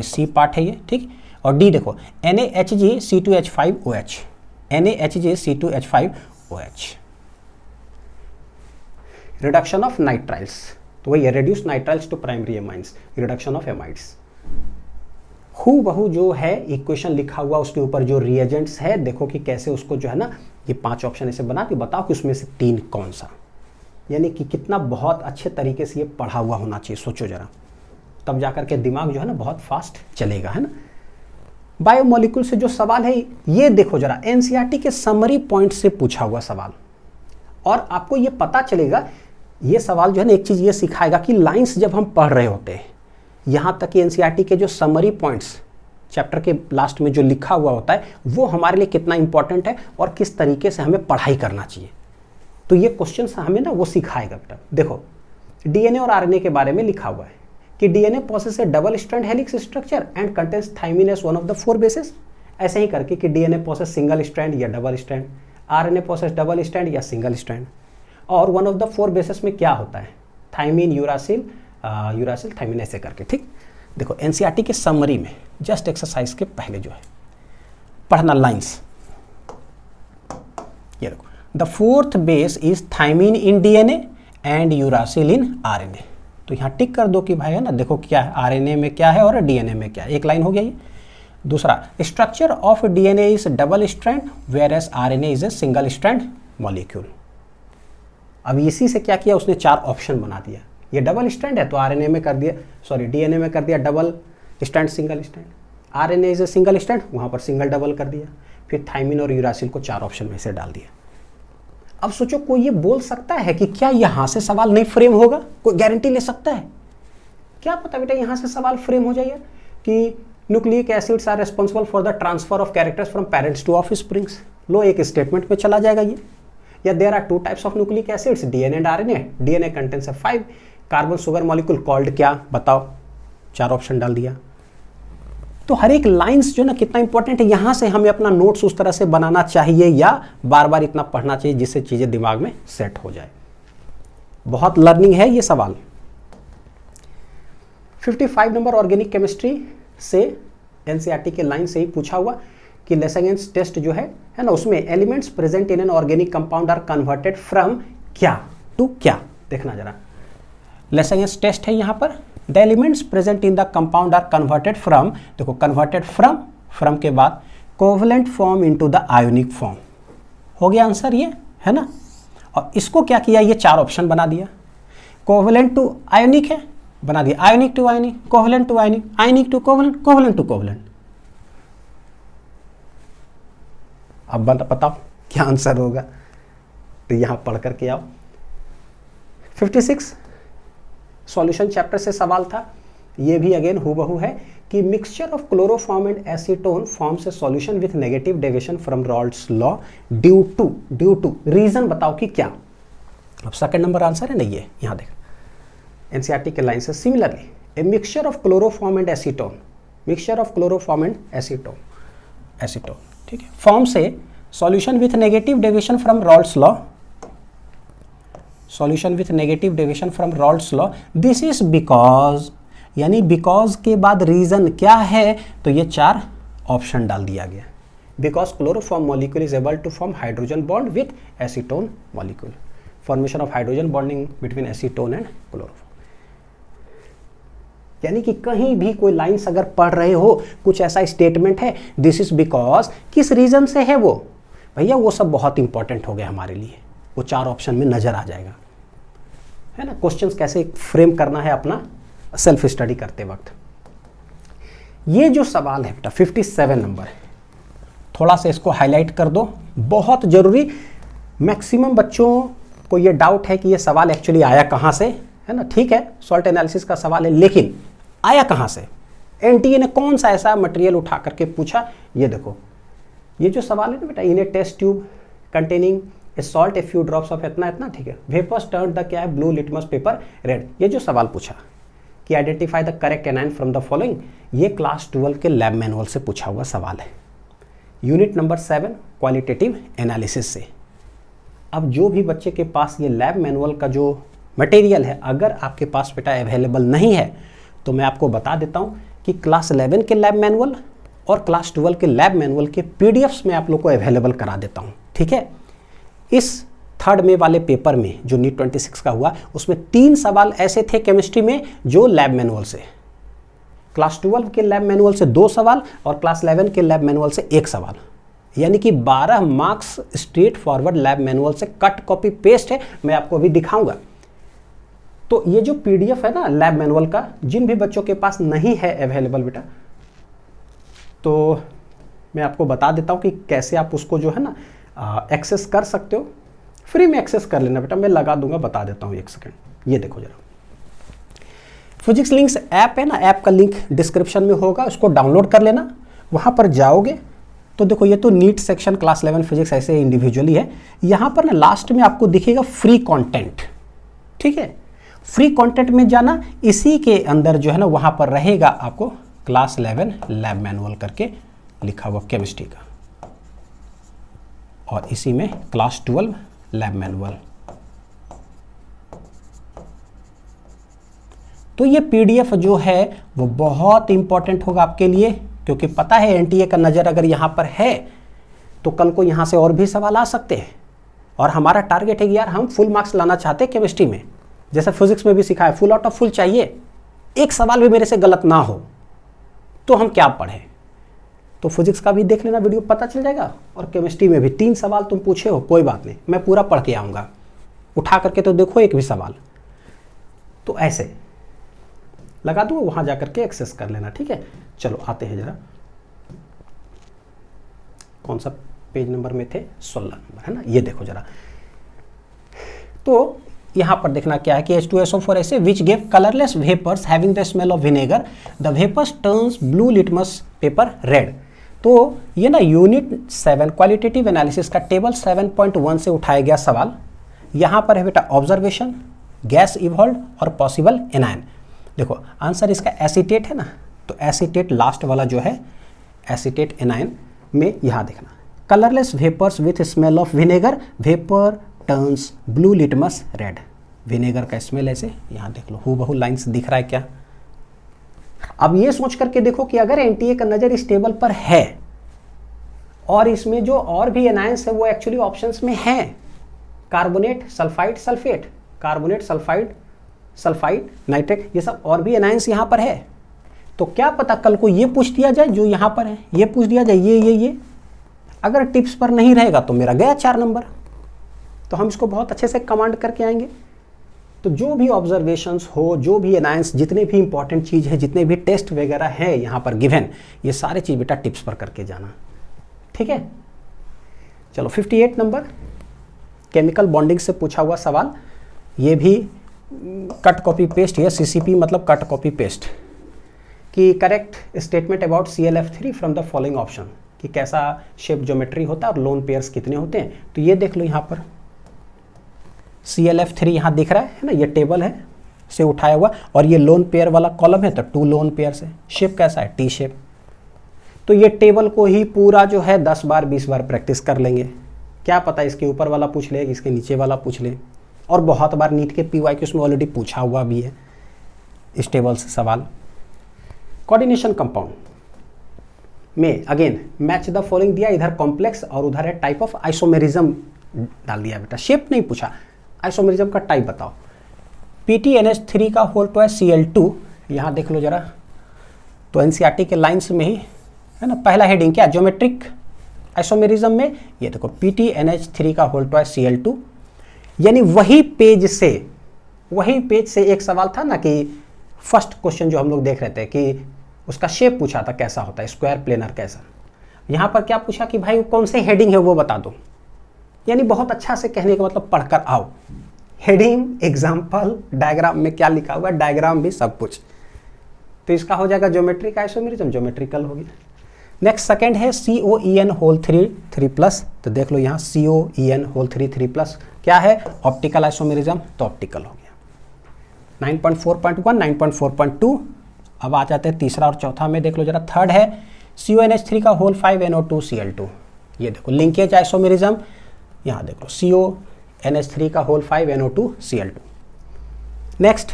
C पार्ट है ये, ठीक। और D देखो NaHgC2H5OH, NaHgC2H5OH reduction of nitriles. तो वही reduce nitriles to primary amines, reduction of amides. हूबहू जो है इक्वेशन लिखा हुआ उसके ऊपर जो रिएजेंट्स है, देखो कि कैसे उसको जो है ना, ये 5 ऑप्शन ऐसे बना के बताओ कि उसमें से 3 कौन सा। यानी कि कितना बहुत अच्छे तरीके से ये पढ़ा हुआ होना चाहिए, सोचो जरा, तब जाकर के दिमाग जो है ना बहुत फास्ट चलेगा, है ना। बायोमोलिक्यूल से जो सवाल है ये देखो जरा, एनसीईआरटी के समरी पॉइंट से पूछा हुआ सवाल। और आपको ये पता चलेगा, ये सवाल जो है ना एक चीज ये सिखाएगा कि लाइंस जब हम पढ़ रहे होते हैं, यहाँ तक कि एनसीईआरटी के जो समरी पॉइंट्स चैप्टर के लास्ट में जो लिखा हुआ होता है वो हमारे लिए कितना इंपॉर्टेंट है और किस तरीके से हमें पढ़ाई करना चाहिए। तो ये क्वेश्चन हमें ना वो सिखाएगा बेटा। देखो डीएनए और आरएनए के बारे में लिखा हुआ है कि DNA possess a double strand helix structure and contains thymine as one of the 4 bases. ऐसे ही करके कि डीएनए पोसेस सिंगल स्ट्रैंड या double strand, RNA possess double strand या सिंगल स्ट्रैंड। और वन ऑफ द 4 बेसेस में क्या होता है, थाइमिन, यूरासिल, थाइमिन, ऐसे करके, ठीक। देखो एनसीईआरटी के समरी में जस्ट एक्सरसाइज के पहले जो है पढ़ना लाइंस, ये देखो the 4th base is thymine in DNA and uracil in RNA. तो यहाँ टिक कर दो कि भाई है ना, देखो क्या है आरएनए में क्या है और डीएनए में क्या है, एक लाइन हो गया ये। दूसरा, structure of DNA is double strand whereas RNA is a single strand molecule. अब इसी से क्या किया उसने, 4 ऑप्शन बना दिया। ये डबल स्ट्रैंड है तो आरएनए में कर दिया, सॉरी डीएनए में कर दिया double strand single strand, RNA is a single strand, वहां पर सिंगल डबल कर दिया, फिर थाइमिन और यूरासिल को 4 ऑप्शन में से डाल दिया। अब सोचो कोई ये बोल सकता है कि क्या यहां से सवाल नहीं फ्रेम होगा, कोई गारंटी ले सकता है? क्या पता बेटा यहां से सवाल फ्रेम हो जाइए कि nucleic acids are responsible for the transfer of characters from parents to offsprings. लो एक स्टेटमेंट में चला जाएगा ये। या there are 2 types of nucleic acids, DNA and RNA. DNA contains 5 carbon sugar molecule called क्या, बताओ, 4 ऑप्शन डाल दिया। तो हर एक लाइंस जो ना कितना इंपॉर्टेंट है, यहां से हमें अपना नोट्स उस तरह से बनाना चाहिए या बार बार इतना पढ़ना चाहिए जिससे चीजें दिमाग में सेट हो जाए। बहुत लर्निंग है ये सवाल। 55 नंबर ऑर्गेनिक केमिस्ट्री से एनसीईआरटी के लाइन से ही पूछा हुआ कि लेसंगेंस टेस्ट जो है ना, उसमें elements present in an organic compound are converted from क्या टू क्या। देखना जरा, लेसंगेंस टेस्ट है यहां पर, the elements present in the compound are converted from, देखो कन्वर्टेड फ्रॉम के बाद covalent form into the ionic form. हो गया आंसर ये, है ना। और इसको क्या किया, ये 4 ऑप्शन बना दिया। कोवलेंट टू आयोनिक है, बना दिया ionic to ionic, covalent to ionic, ionic to covalent, covalent to covalent. अब बताओ क्या आंसर होगा, तो यहां पढ़ करके आओ। 56 सॉल्यूशन चैप्टर से सवाल था, ये भी अगेन हूबहू है कि mixture of chloroform and acetone forms a solution with negative deviation from Raoult's law due to reason बताओ कि क्या। अब सेकंड नंबर आंसर है नहीं, ये यहां देख एनसीईआरटी के लाइन से similarly a mixture of chloroform and acetone, mixture of chloroform and acetone ठीक है, फॉर्म से solution with negative deviation from Raoult's law, solution with negative deviation from Raoult's law, this is because, यानी बिकॉज के बाद रीजन क्या है, तो ये 4 ऑप्शन डाल दिया गया। Because chloroform molecule is able to form hydrogen bond with acetone molecule, formation of hydrogen bonding between acetone and chloroform. यानी कि कहीं भी कोई लाइंस अगर पढ़ रहे हो, कुछ ऐसा स्टेटमेंट है, दिस इज बिकॉज, किस रीजन से है वो, भैया वो सब बहुत इंपॉर्टेंट हो गया हमारे लिए, वो 4 ऑप्शन में नजर आ जाएगा, है ना। क्वेश्चंस कैसे फ्रेम करना है अपना सेल्फ स्टडी करते वक्त। ये जो सवाल है बेटा 57 नंबर है, थोड़ा सा इसको हाईलाइट कर दो, बहुत जरूरी। मैक्सिमम बच्चों को ये डाउट है कि ये सवाल एक्चुअली आया कहाँ से, है ना। ठीक है, सॉल्ट एनालिसिस का सवाल है, लेकिन आया कहाँ से, एनटीए ने कौन सा ऐसा मटेरियल उठा करके पूछा। ये देखो, ये जो सवाल है ना बेटा, in a test tube containing a salt a few drops of इतना इतना, ठीक है, वेपर्स टर्न द क्या है, ब्लू लिटमस पेपर रेड। ये जो सवाल पूछा कि identify the correct A9 from the following, ये क्लास 12 के लैब मैनुअल से पूछा हुआ सवाल है, यूनिट नंबर 7 क्वालिटेटिव एनालिसिस से। अब जो भी बच्चे के पास ये लैब मैनुअल का जो मटेरियल है, अगर आपके पास बेटा अवेलेबल नहीं है, तो मैं आपको बता देता हूँ कि क्लास 11 के लैब मैनुअल और क्लास 12 के लैब मैनुअल के पीडीएफ्स में आप लोग को अवेलेबल करा देता हूँ, ठीक है। इस थर्ड में वाले पेपर में जो नीट 26 का हुआ, उसमें 3 सवाल ऐसे थे केमिस्ट्री में जो लैब मैनुअल से, क्लास 12 के लैब मैनुअल से 2 सवाल और क्लास 11 के लैब मैनुअल से 1 सवाल, यानी कि 12 marks straight forward lab manual से कट कॉपी पेस्ट है। मैं आपको अभी दिखाऊंगा। तो ये जो पीडीएफ है ना लैब मैनुअल का, जिन भी बच्चों के पास नहीं है अवेलेबल बेटा, तो मैं आपको बता देता हूँ कि कैसे आप उसको जो है ना एक्सेस कर सकते हो। फ्री में एक्सेस कर लेना बेटा, मैं लगा दूंगा, बता देता हूँ 1 सेकंड। ये देखो जरा, फिजिक्स लिंक्स ऐप है ना, ऐप का लिंक डिस्क्रिप्शन में होगा, उसको डाउनलोड कर लेना। वहाँ पर जाओगे तो देखो, ये तो नीट सेक्शन क्लास 11 फिजिक्स ऐसे इंडिविजुअली है। यहाँ पर ना लास्ट में आपको दिखेगा फ्री कंटेंट, ठीक है। फ्री कंटेंट में जाना, इसी के अंदर जो है ना वहाँ पर रहेगा आपको क्लास 11 लैब मैनुअल करके लिखा हुआ केमिस्ट्री का, और इसी में क्लास 12 लैब मैनुअल। तो ये पीडीएफ जो है वो बहुत इंपॉर्टेंट होगा आपके लिए, क्योंकि पता है एनटीए का नज़र अगर यहाँ पर है तो कल को यहाँ से और भी सवाल आ सकते हैं। और हमारा टारगेट है कि यार हम फुल मार्क्स लाना चाहते हैं केमिस्ट्री में, जैसे फिजिक्स में भी सिखाया, फुल आउट ऑफ फुल चाहिए, एक सवाल भी मेरे से गलत ना हो, तो हम क्या पढ़ें। तो फिजिक्स का भी देख लेना वीडियो, पता चल जाएगा। और केमिस्ट्री में भी 3 सवाल तुम पूछे हो, कोई बात नहीं, मैं पूरा पढ़ के आऊँगा, उठा करके तो देखो एक भी सवाल। तो ऐसे लगा दो, वहाँ जा करके एक्सेस कर लेना, ठीक है। चलो आते हैं जरा, कौन सा पेज नंबर में थे, 16 नंबर है ना। ये देखो जरा, तो यहाँ पर देखना क्या है कि H2SO4 ऐसे which gave colourless vapours having the smell of vinegar, the vapours turns blue litmus paper red. तो ये ना यूनिट 7 क्वालिटेटिव एनालिसिस का टेबल 7.1 से उठाया गया सवाल। यहाँ पर है बेटा ऑब्जर्वेशन, गैस इवॉल्व और पॉसिबल एनायन। देखो आंसर इसका एसीटेट है ना, तो एसीटेट लास्ट वाला जो है एसीटेट एनायन में, यहाँ देखना colourless vapours with smell of vinegar, vapour turns blue litmus red. Vinegar का स्मेल ऐसे, यहाँ देख लो हूबहू लाइन्स दिख रहा है क्या। अब ये सोच करके देखो कि अगर एनटीए का नज़र इस टेबल पर है और इसमें जो और भी एनायंस है वो एक्चुअली ऑप्शंस में है, carbonate, sulphide, sulphate, carbonate, sulphide, sulphide, nitrate, ये सब और भी एनायंस यहाँ पर है। तो क्या पता कल को ये पूछ दिया जाए जो यहाँ पर है, ये पूछ दिया जाए ये। अगर टिप्स पर नहीं रहेगा तो मेरा गया 4 नंबर। तो हम इसको बहुत अच्छे से कमांड करके आएंगे। तो जो भी ऑब्जर्वेशंस हो, जो भी एनायंस, जितने भी इंपॉर्टेंट चीज़ है, जितने भी टेस्ट वगैरह है यहाँ पर गिवन, ये सारे चीज़ बेटा टिप्स पर करके जाना, ठीक है। चलो 58 नंबर केमिकल बॉन्डिंग से पूछा हुआ सवाल, ये भी कट कॉपी पेस्ट है, सीसीपी मतलब कट कॉपी पेस्ट। कि correct statement about ClF3 from the following option, कि कैसा शेप ज्योमेट्री होता है और लोन पेयर्स कितने होते हैं। तो ये देख लो यहाँ पर ClF3 यहाँ दिख रहा है ना, ये टेबल है से उठाया हुआ, और ये लोन पेयर वाला कॉलम है तो 2 लोन पेयर्स है। शेप कैसा है, टी शेप। तो ये टेबल को ही पूरा जो है 10 बार 20 बार प्रैक्टिस कर लेंगे, क्या पता इसके ऊपर वाला पूछ ले, इसके नीचे वाला पूछ ले, और बहुत बार नीट के PYQs में ऑलरेडी पूछा हुआ भी है इस टेबल से सवाल। कोऑर्डिनेशन कंपाउंड में अगेन मैच द फॉलोइंग दिया, इधर कॉम्प्लेक्स और उधर है टाइप ऑफ आइसोमेरिज्म डाल दिया बेटा, शेप नहीं पूछा, आइसोमेरिज्म का टाइप बताओ। PTNH3 का होल ट्वाइस Cl2, यहाँ देख लो जरा, तो NCERT के लाइन्स में ही है ना, पहला हेडिंग क्या, ज्योमेट्रिक आइसोमेरिज्म में ये देखो PTNH3 का होल ट्वाइस Cl2, यानी वही पेज से एक सवाल था ना कि फर्स्ट क्वेश्चन जो हम लोग देख रहे थे कि उसका शेप पूछा था कैसा होता है, स्क्वायर प्लेनर कैसा। यहाँ पर क्या पूछा कि भाई कौन से हेडिंग है वो बता दो, यानी बहुत अच्छा से कहने का मतलब पढ़कर आओ, हेडिंग, एग्जाम्पल, डायग्राम में क्या लिखा हुआ है, डायग्राम भी सब कुछ। तो इसका हो जाएगा ज्योमेट्रिक आइसोमेरिज्म, ज्योमेट्रिकल होगी। नेक्स्ट सेकंड है COEN होल 3 प्लस, तो देख लो यहाँ COEN होल 3 प्लस क्या है, ऑप्टिकल आइसोमेरिज्म, तो ऑप्टिकल हो गया। 9.4.1, 9.4.2, अब आ जाते हैं तीसरा और चौथा में, देख लो जरा। थर्ड है CONH3 का होल 5NO2 Cl2, ये देखो लिंकेज आइसोमेरिज्म, यहाँ देख लो CONH3 का whole 5NO2 Cl2। Next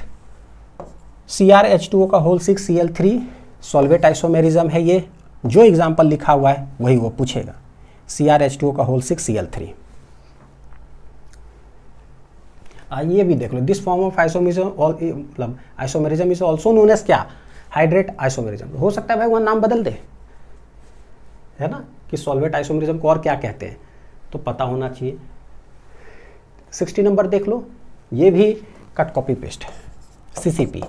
CrH2O का होल 6 Cl3, सॉल्वेट आइसोमेरिज्म है ये, जो एग्जाम्पल लिखा हुआ है वही वो पूछेगा, CrH2O का होल 6 Cl3। ये भी देख लो, दिस फॉर्म ऑफ आइसोमेरिज्म मतलब isomerism is also known as क्या, हाइड्रेट आइसोमेरिज्म। हो सकता है भाई वहाँ नाम बदल दे, है ना, कि सॉल्वेट आइसोमेरिज्म को और क्या कहते हैं, तो पता होना चाहिए। 60 नंबर देख लो, ये भी कट कॉपी पेस्ट CCP,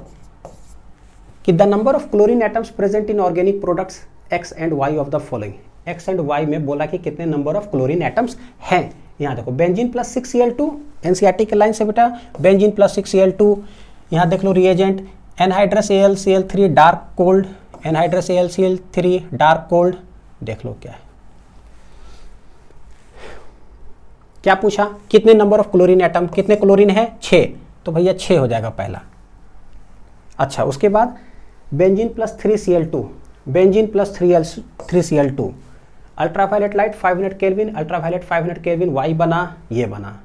कि the number of chlorine atoms present in organic products X and Y of the following, X and Y में बोला कि कितने नंबर ऑफ क्लोरीन एटम्स हैं। यहाँ देखो बेंजीन प्लस 6 Cl2, NCERT के लाइन से बेटा, बेंजीन प्लस 6 Cl2। यहाँ देख लो reagent, anhydrous AlCl3 dark cold, anhydrous AlCl3 dark cold, देख लो क्या है, क्या पूछा, कितने नंबर ऑफ क्लोरीन एटम, कितने क्लोरीन है, 6, तो भैया 6 हो जाएगा पहला। अच्छा, उसके बाद benzene plus 3 Cl2, benzene plus 3 Cl2, ultraviolet light 500 kelvin, ultraviolet 500 kelvin, Y बना, ये बना।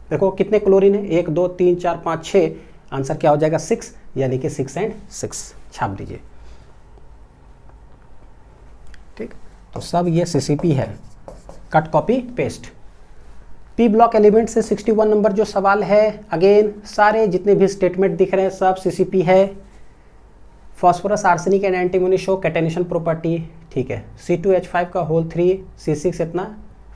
देखो कितने क्लोरीन है, 1 2 3 4 5 6, आंसर क्या हो जाएगा 6, यानी कि 6 एंड 6 छाप दीजिए। ठीक, तो सब ये CCP है, cut copy paste. P block element से 61 नंबर जो सवाल है, अगेन सारे जितने भी स्टेटमेंट दिख रहे हैं सब CCP है। Phosphorus arsenic and antimony show catenation property, ठीक है। C2H5 का होल 3 C6 इतना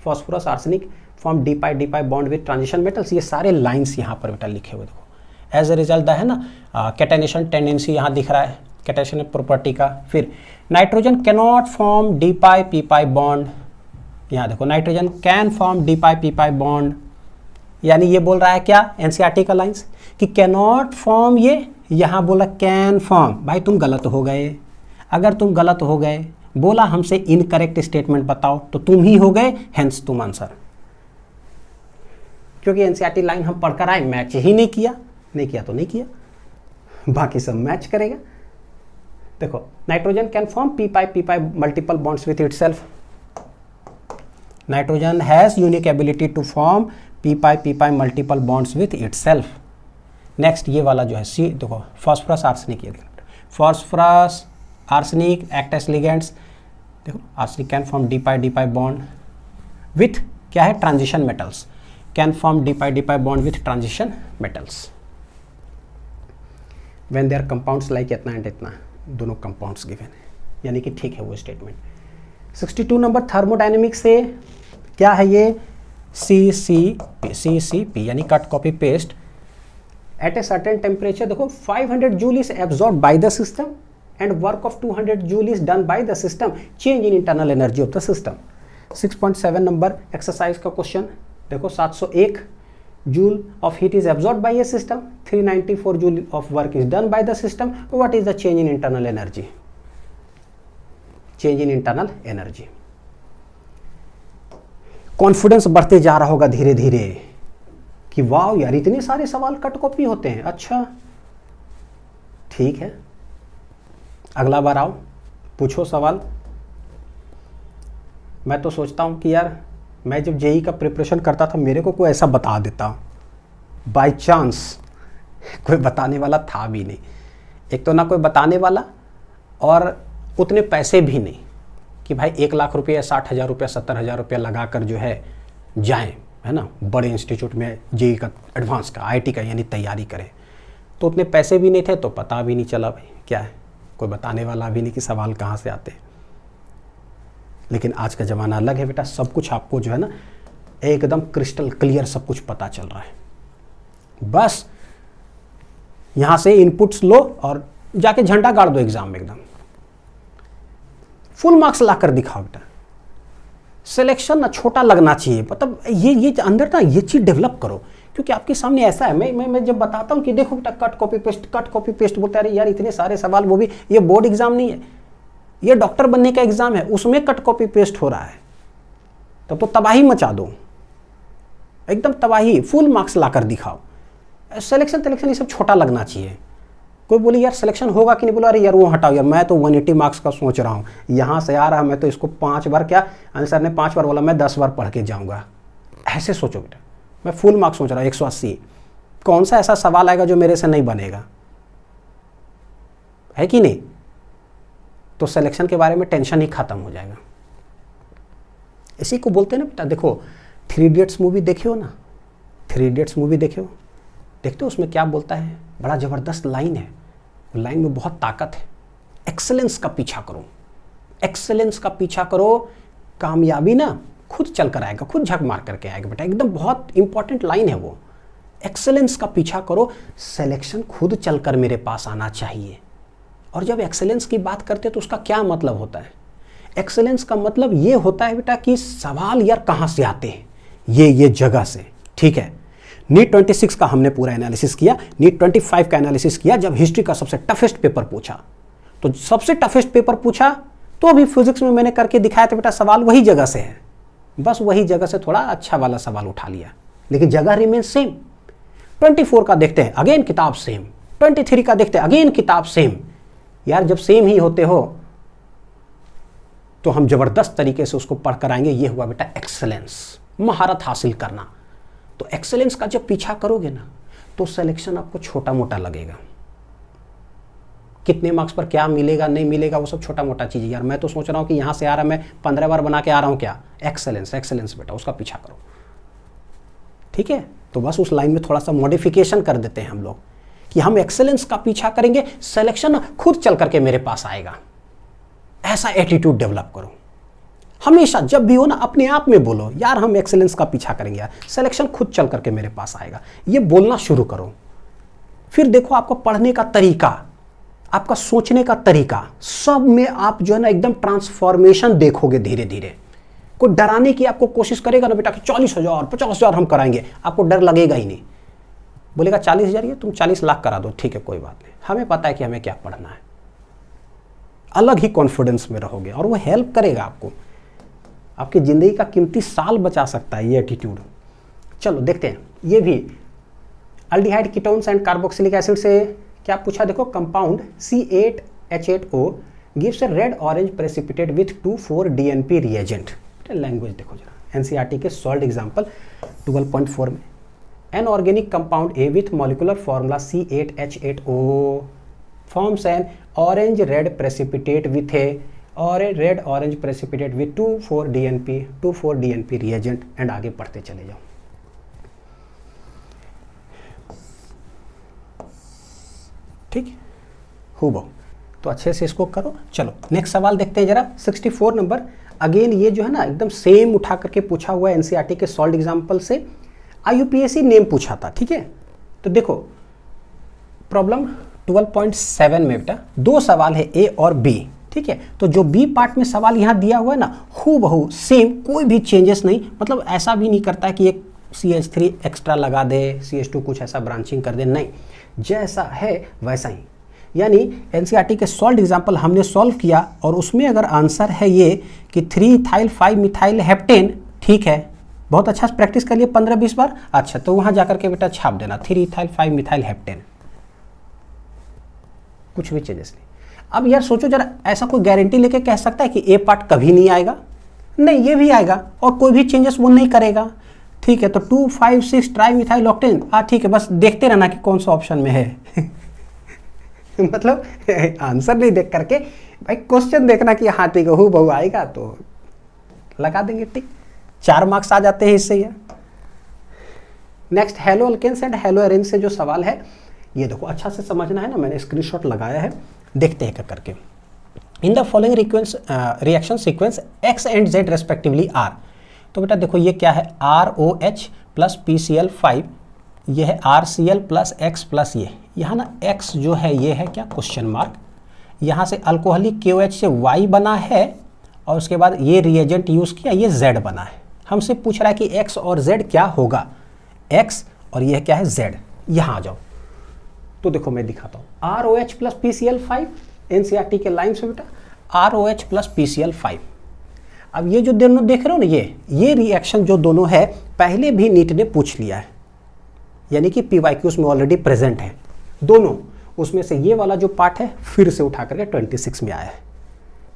phosphorus arsenic form d pi bond with transition metals, ये सारे लाइंस यहाँ पर बेटा लिखे हुए देखो। एज ए रिजल्ट है ना कैटेनेशन टेंडेंसी यहाँ दिख रहा है, कैटेनेशन प्रॉपर्टी का। फिर नाइट्रोजन कैनॉट फॉर्म डी पाई पी पाई बॉन्ड, यहाँ देखो nitrogen can form d pi P pi bond, यानी ये बोल रहा है क्या, NCERT का लाइंस कि कैनॉट फॉर्म, ये यहाँ बोला कैन फॉर्म। भाई तुम गलत हो गए, अगर तुम गलत हो गए, बोला हमसे इनकरेक्ट स्टेटमेंट बताओ, तो तुम ही हो गए, हेंस तुम आंसर। क्योंकि NCERT लाइन हम पढ़कर आए, मैच ही नहीं किया तो नहीं किया, बाकी सब मैच करेगा। देखो nitrogen can form P pi multiple bonds with itself, nitrogen has unique ability to form P pi multiple bonds with itself. Next ये वाला जो है सी, देखो फॉस्फोरस आर्सेनिक, ये देखो phosphorus arsenic act as ligands, देखो arsenic can form d pi bond with क्या है, transition metals, can form d pi bond with transition metals when there compounds like इतना एंड इतना, दोनों कंपाउंड्स गिवन है, यानी कि ठीक है वो स्टेटमेंट। 62 नंबर थर्मोडायनेमिक से क्या है ये, CCP यानी cut copy paste. At a certain temperature, देखो 500 joule is absorb by the system and work of 200 joule is done by the system, change in internal energy of the system. 6.7 number exercise का क्वेश्चन, देखो 701 joule of heat is absorbed by a system, 394 joule of work is done by the system. What is the change in internal energy? Change in internal energy. Confidence बढ़ते जा रहा होगा धीरे धीरे कि वाह यार इतने सारे सवाल कट कॉपी होते हैं, अच्छा ठीक है, अगला बार आओ पूछो सवाल। मैं तो सोचता हूँ कि यार मैं जब जेई का प्रिपरेशन करता था मेरे को कोई ऐसा बता देता, बाय चांस कोई बताने वाला था भी नहीं। एक तो ना कोई बताने वाला और उतने पैसे भी नहीं कि भाई 1 लाख रुपये, 60,000 रुपये, 70,000 रुपये लगा कर जो है जाएं, है ना, बड़े इंस्टीट्यूट में जेई का एडवांस का आईआईटी का यानी तैयारी करें। तो उतने पैसे भी नहीं थे तो पता भी नहीं चला भाई क्या है, कोई बताने वाला भी नहीं कि सवाल कहाँ से आते हैं। लेकिन आज का ज़माना अलग है बेटा, सब कुछ आपको जो है ना एकदम क्रिस्टल क्लियर सब कुछ पता चल रहा है। बस यहाँ से इनपुट्स लो और जाके झंडा गाड़ दो एग्जाम में, एकदम फुल मार्क्स ला कर दिखाओ बेटा। सिलेक्शन ना छोटा लगना चाहिए, मतलब ये अंदर ना ये चीज़ डेवलप करो, क्योंकि आपके सामने ऐसा है, मैं जब बताता हूँ कि देखो बेटा कट कॉपी पेस्ट बोलते हैं, यार इतने सारे सवाल, वो भी ये बोर्ड एग्जाम नहीं है, ये डॉक्टर बनने का एग्जाम है, उसमें कट कॉपी पेस्ट हो रहा है, तब तो तबाही मचा दो, एकदम तबाही, फुल मार्क्स लाकर दिखाओ। सिलेक्शन ये सब छोटा लगना चाहिए। कोई बोले यार सिलेक्शन होगा कि नहीं, बोला अरे यार वो हटाओ यार, मैं तो 180 मार्क्स का सोच रहा हूँ, यहाँ से आ रहा मैं तो इसको 5 बार, क्या आंसर ने 5 बार बोला, मैं 10 बार पढ़ के जाऊँगा। ऐसे सोचो बेटा, मैं फुल मार्क्स सोच रहा हूँ 180, कौन सा ऐसा सवाल आएगा जो मेरे से नहीं बनेगा, है कि नहीं? तो सिलेक्शन के बारे में टेंशन ही खत्म हो जाएगा। इसी को बोलते हैं ना बेटा, देखो 3 इडियट्स मूवी देखे हो ना, 3 इडियट्स मूवी देखे हो, देखते हो उसमें क्या बोलता है, बड़ा ज़बरदस्त लाइन है, लाइन में बहुत ताकत है, एक्सेलेंस का पीछा करो, एक्सेलेंस का पीछा करो, कामयाबी ना खुद चल कर आएगा, खुद झक मार करके आएगा बेटा, एकदम बहुत इंपॉर्टेंट लाइन है वो, एक्सेलेंस का पीछा करो, सिलेक्शन खुद चल कर मेरे पास आना चाहिए। और जब एक्सेलेंस की बात करते हैं तो उसका क्या मतलब होता है? एक्सेलेंस का मतलब ये होता है बेटा कि सवाल यार कहाँ से आते हैं, ये जगह से, ठीक है। नीट 26 का हमने पूरा एनालिसिस किया, नीट 25 का एनालिसिस किया, जब हिस्ट्री का सबसे टफेस्ट पेपर पूछा, तो सबसे टफेस्ट पेपर पूछा तो अभी फिजिक्स में मैंने करके दिखाया था बेटा, सवाल वही जगह से है, बस वही जगह से थोड़ा अच्छा वाला सवाल उठा लिया, लेकिन जगह रिमेन सेम। 24 का देखते हैं, अगेन किताब सेम, 23 का देखते हैं, अगेन किताब सेम। यार जब सेम ही होते हो तो हम जबरदस्त तरीके से उसको पढ़ कर आएंगे। ये हुआ बेटा एक्सेलेंस, महारत हासिल करना। तो एक्सेलेंस का जब पीछा करोगे ना तो सिलेक्शन आपको छोटा मोटा लगेगा, कितने मार्क्स पर क्या मिलेगा नहीं मिलेगा वो सब छोटा मोटा चीज़ है। यार मैं तो सोच रहा हूँ कि यहाँ से आ रहा मैं 15 बार बना के आ रहा हूँ, क्या एक्सेलेंस बेटा, उसका पीछा करो, ठीक है। तो बस उस लाइन में थोड़ा सा मॉडिफिकेशन कर देते हैं हम लोग कि हम एक्सेलेंस का पीछा करेंगे, सिलेक्शन खुद चल करके मेरे पास आएगा। ऐसा एटीट्यूड डेवलप करो हमेशा, जब भी हो ना अपने आप में बोलो यार हम एक्सेलेंस का पीछा करेंगे, यार सिलेक्शन खुद चल करके मेरे पास आएगा, ये बोलना शुरू करो। फिर देखो आपको पढ़ने का तरीका, आपका सोचने का तरीका, सब में आप जो है ना एकदम ट्रांसफॉर्मेशन देखोगे धीरे धीरे। कोई डराने की आपको कोशिश करेगा ना बेटा कि 40,000 50,000 हम कराएंगे, आपको डर लगेगा ही नहीं। बोलेगा 40,000 ये तुम 40 लाख करा दो, ठीक है कोई बात नहीं, हमें पता है कि हमें क्या पढ़ना है। अलग ही कॉन्फिडेंस में रहोगे और वो हेल्प करेगा आपको, आपकी ज़िंदगी का कीमती साल बचा सकता है ये एटीट्यूड। चलो देखते हैं, ये भी aldehyde ketones and carboxylic acid से क्या पूछा, देखो compound C8H8O gives A red orange precipitate with 2,4-DNP reagent. Language देखो जरा, NCERT के सॉल्ड एग्जाम्पल 12.4 में, N organic compound A with molecular formula C8H8O forms an orange red precipitate with a red orange precipitate with 2,4-DNP reagent, and आगे पढ़ते चले जाओ। ठीक हो बहु, तो अच्छे से इसको करो। चलो नेक्स्ट सवाल देखते हैं जरा, 64 नंबर। अगेन ये जो है ना एकदम सेम उठा करके पूछा हुआ है एनसीईआरटी के सॉल्ड एग्जाम्पल से, IUPAC नेम पूछा था, ठीक है। तो देखो प्रॉब्लम 12.7 में बेटा 2 सवाल है A और B, ठीक है। तो जो B पार्ट में सवाल यहाँ दिया हुआ है ना हूबहू सेम, कोई भी चेंजेस नहीं, मतलब ऐसा भी नहीं करता है कि एक CH3 एक्स्ट्रा लगा दे, CH2 कुछ ऐसा ब्रांचिंग कर दे, नहीं, जैसा है वैसा ही। यानी एनसीईआरटी के सॉल्व एग्जाम्पल हमने सॉल्व किया और उसमें अगर आंसर है ये कि 3 इथाइल 5 मिथाइल हेप्टेन, ठीक है, बहुत अच्छा प्रैक्टिस कर लिए 15-20 बार, अच्छा तो वहाँ जाकर के बेटा छाप देना 3 इथाइल 5 मिथाइल हेप्टेन, कुछ भी चेंजेस नहीं। अब यार सोचो जरा, ऐसा कोई गारंटी लेके कह सकता है कि ए पार्ट कभी नहीं आएगा? नहीं, ये भी आएगा और कोई भी चेंजेस वो नहीं करेगा, ठीक है। तो 2, 5, 6 ट्राई मिथाइल ऑक्टेन, ठीक है, बस देखते रहना कि कौन सा ऑप्शन में है मतलब आंसर नहीं देख करके भाई क्वेश्चन देखना कि हाँ ठीक है हु बहु आएगा तो लगा देंगे, ठीक, 4 मार्क्स आ जाते हैं इससे। ये next haloalkanes and haloarenes से जो सवाल है ये देखो, अच्छा से समझना है ना, मैंने स्क्रीनशॉट लगाया है, देखते हैं क्या करके। In the following reaction sequence X and Z respectively are, तो बेटा देखो ये क्या है, ROH प्लस PCl5, ये है RCl प्लस X प्लस ये, यहाँ ना X जो है ये है क्या, क्वेश्चन मार्क, यहाँ से अल्कोहलिक KOH से Y बना है और उसके बाद ये रिएजेंट यूज़ किया, ये Z बना है। हमसे पूछ रहा है कि X और Z क्या होगा, X और यह क्या है Z। यहाँ आ जाओ तो देखो मैं दिखाता हूँ, ROH प्लस PCl5 एनसीईआरटी के लाइन से बेटा, ROH प्लस PCl5। अब ये जो दोनों देख रहे हो ना, ये रिएक्शन जो दोनों है पहले भी नीट ने पूछ लिया है, यानी कि PYQs में ऑलरेडी प्रेजेंट है दोनों, उसमें से ये वाला जो पार्ट है फिर से उठा करके 26 में आया है।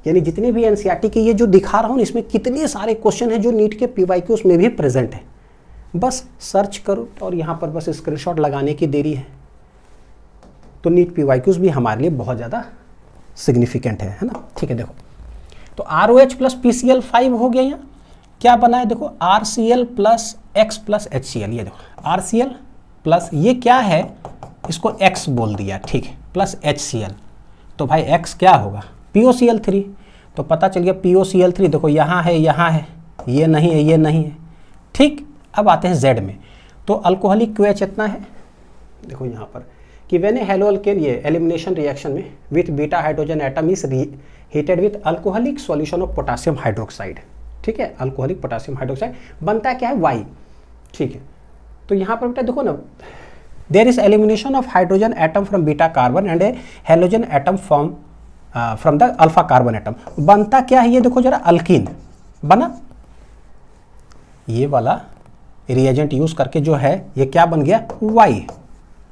यानी जितने भी एनसीईआरटी के ये जो दिखा रहा हूँ इसमें कितने सारे क्वेश्चन हैं जो नीट के PYQs में भी प्रेजेंट है। बस सर्च करो और यहाँ पर बस स्क्रीनशॉट लगाने की देरी है, तो नीट PYQs भी हमारे लिए बहुत ज़्यादा सिग्निफिकेंट है ना, ठीक है। देखो तो ROH प्लस PCl5 हो गया, यहाँ क्या बना है देखो, RCl plus X plus HCl, ये देखो RCl प्लस ये क्या है, इसको X बोल दिया, ठीक है, प्लस HCl, तो भाई X क्या होगा, POCl3, तो पता चल गया POCl3, देखो यहाँ है, ये नहीं है, ये नहीं है, ठीक। अब आते हैं Z में, तो अल्कोहलिक QH इतना है, देखो यहाँ पर कि व्हेन ए हेलो अल्केन, ये एलिमिनेशन रिएक्शन में with beta hydrogen atom is heated with alcoholic solution of potassium hydroxide, ठीक है, अल्कोहलिक पोटासियम हाइड्रोक्साइड बनता क्या है Y, ठीक है। तो यहाँ पर बेटा देखो ना, there is elimination of hydrogen atom from beta carbon and a halogen atom from the alpha carbon atom, बनता क्या है ये देखो जरा, अल्कीन बना, ये वाला रिएजेंट यूज करके जो है ये क्या बन गया, Y,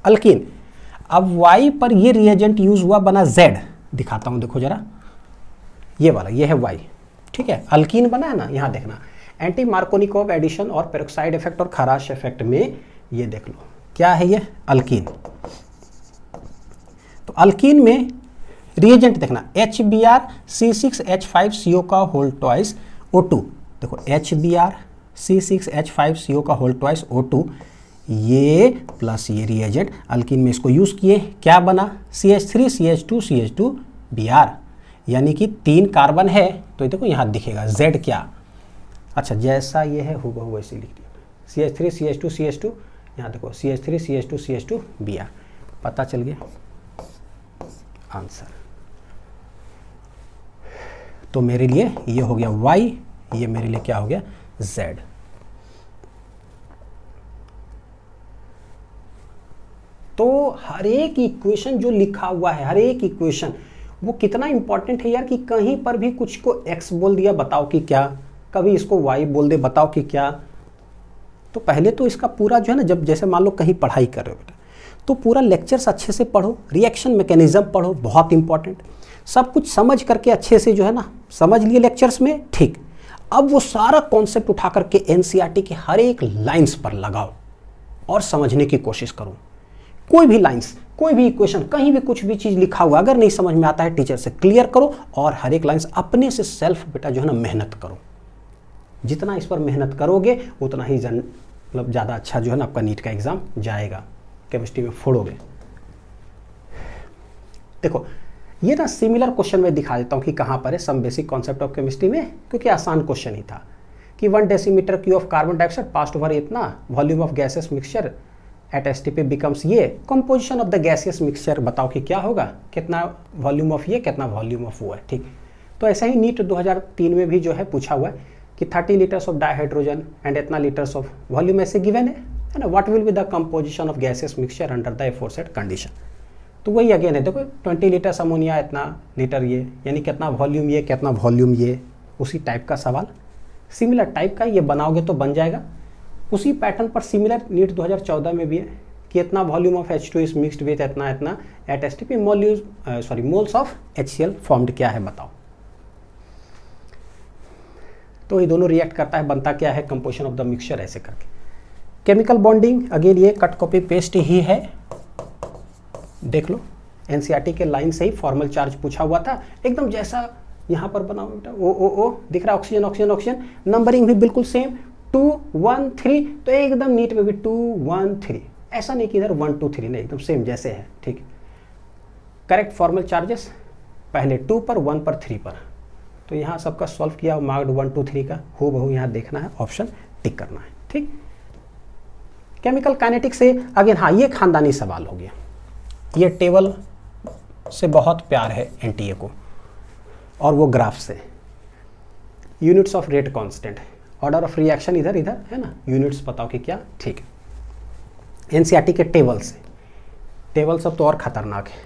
अल्कीन। अब Y पर ये रिएजेंट यूज हुआ, बना Z, दिखाता हूं देखो जरा, ये वाला ये है Y, ठीक है, अल्कीन बना है ना, यहाँ देखना एंटी मार्कोनिकोव एडिशन और पेरोक्साइड इफेक्ट और खराश इफेक्ट में ये देख लो क्या है, ये अल्कीन। तो अल्कीन में रिएजेंट देखना HBr C6H5CO का होल ट्वाइस O2, देखो HBr C6H5CO का होल ट्वाइस O2, ये प्लस ये रिएजेंट अल्कीन में इसको यूज किए, क्या बना, CH3 CH2 CH2 Br, यानी कि 3 कार्बन है, तो देखो यहाँ दिखेगा Z क्या, अच्छा जैसा ये है हूबहू वैसे लिख दिया, CH3 CH2 CH2, यहाँ देखो CH3 CH2 CH2 Br, पता चल गया आंसर। तो मेरे लिए ये हो गया Y, ये मेरे लिए क्या हो गया, Z। तो हर एक इक्वेशन जो लिखा हुआ है, हर एक इक्वेशन वो कितना इंपॉर्टेंट है यार, कि कहीं पर भी कुछ को x बोल दिया बताओ कि क्या, कभी इसको y बोल दे बताओ कि क्या। तो पहले तो इसका पूरा जो है ना, जब जैसे मान लो कहीं पढ़ाई कर रहे हो बेटा, तो पूरा लेक्चर्स अच्छे से पढ़ो, रिएक्शन मैकेनिज्म पढ़ो, बहुत इंपॉर्टेंट, सब कुछ समझ करके अच्छे से जो है ना, समझ लिए लेक्चर्स में, ठीक। अब वो सारा कॉन्सेप्ट उठा करके एनसीईआरटी के हर एक लाइंस पर लगाओ और समझने की कोशिश करो। कोई भी लाइंस, कोई भी इक्वेशन, कहीं भी कुछ भी चीज़ लिखा हुआ अगर नहीं समझ में आता है, टीचर से क्लियर करो और हर एक लाइंस अपने से सेल्फ बेटा जो है ना मेहनत करो। जितना इस पर मेहनत करोगे उतना ही मतलब ज़्यादा अच्छा जो है ना आपका नीट का एग्ज़ाम जाएगा, केमिस्ट्री में फोड़ोगे। देखो ये ना सिमिलर क्वेश्चन में दिखा देता हूँ कि कहाँ पर है, some basic concept of chemistry में, क्योंकि आसान क्वेश्चन ही था कि 1 decimetre cube of carbon dioxide passed over इतना volume of gases mixture at STP becomes ये composition of the gaseous mixture, बताओ कि क्या होगा, कितना वॉल्यूम ऑफ ये, कितना वॉल्यूम ऑफ वो है, ठीक। तो ऐसा ही नीट 2003 में भी जो है पूछा हुआ है कि 30 लीटर्स ऑफ डाइहाइड्रोजन एंड इतना लीटर्स ऑफ वॉल्यूम ऐसे गिवन है ना, what will be the composition of gases mixture under the aforesaid condition. तो वही अगेन है, देखो 20 लीटर्स अमोनिया, इतना लीटर ये, यानी कितना वॉल्यूम ये, कितना वॉल्यूम ये, उसी टाइप का सवाल, सिमिलर टाइप का ये बनाओगे तो बन जाएगा। उसी पैटर्न पर सिमिलर नीट 2014 में भी है कि इतना volume of H2 is mixed with इतना इतना at STP moles of HCl formed क्या है बताओ। तो ये दोनों रिएक्ट करता है, बनता क्या है, कंपोजिशन ऑफ द मिक्सचर ऐसे करके। केमिकल बॉन्डिंग अगेन ये कट कॉपी पेस्ट ही है, देख लो NCERT के लाइन से ही फॉर्मल चार्ज पूछा हुआ था, एकदम जैसा यहाँ पर बना हुआ बेटा, ओ दिख रहा है, ऑक्सीजन ऑक्सीजन ऑक्सीजन, नंबरिंग भी बिल्कुल सेम 2 1 3, तो एकदम नीट में भी 2 1 3, ऐसा नहीं कि इधर 1 2 3 नहीं, एकदम सेम जैसे है, ठीक। करेक्ट फॉर्मल चार्जेस पहले 2 पर 1 पर 3 पर, तो यहाँ सबका सॉल्व किया मार्क्ड 1 2 3 का हो बहु यहाँ देखना है, ऑप्शन टिक करना है, ठीक। केमिकल काइनेटिक्स से अगेन हाँ ये खानदानी सवाल हो गया, ये टेबल से बहुत प्यार है NTA को, और वो ग्राफ से, units of rate constant, order of reaction इधर इधर है ना, यूनिट्स बताओ कि क्या, ठीक है। NCERT के टेबल से, टेबल सब तो और खतरनाक है,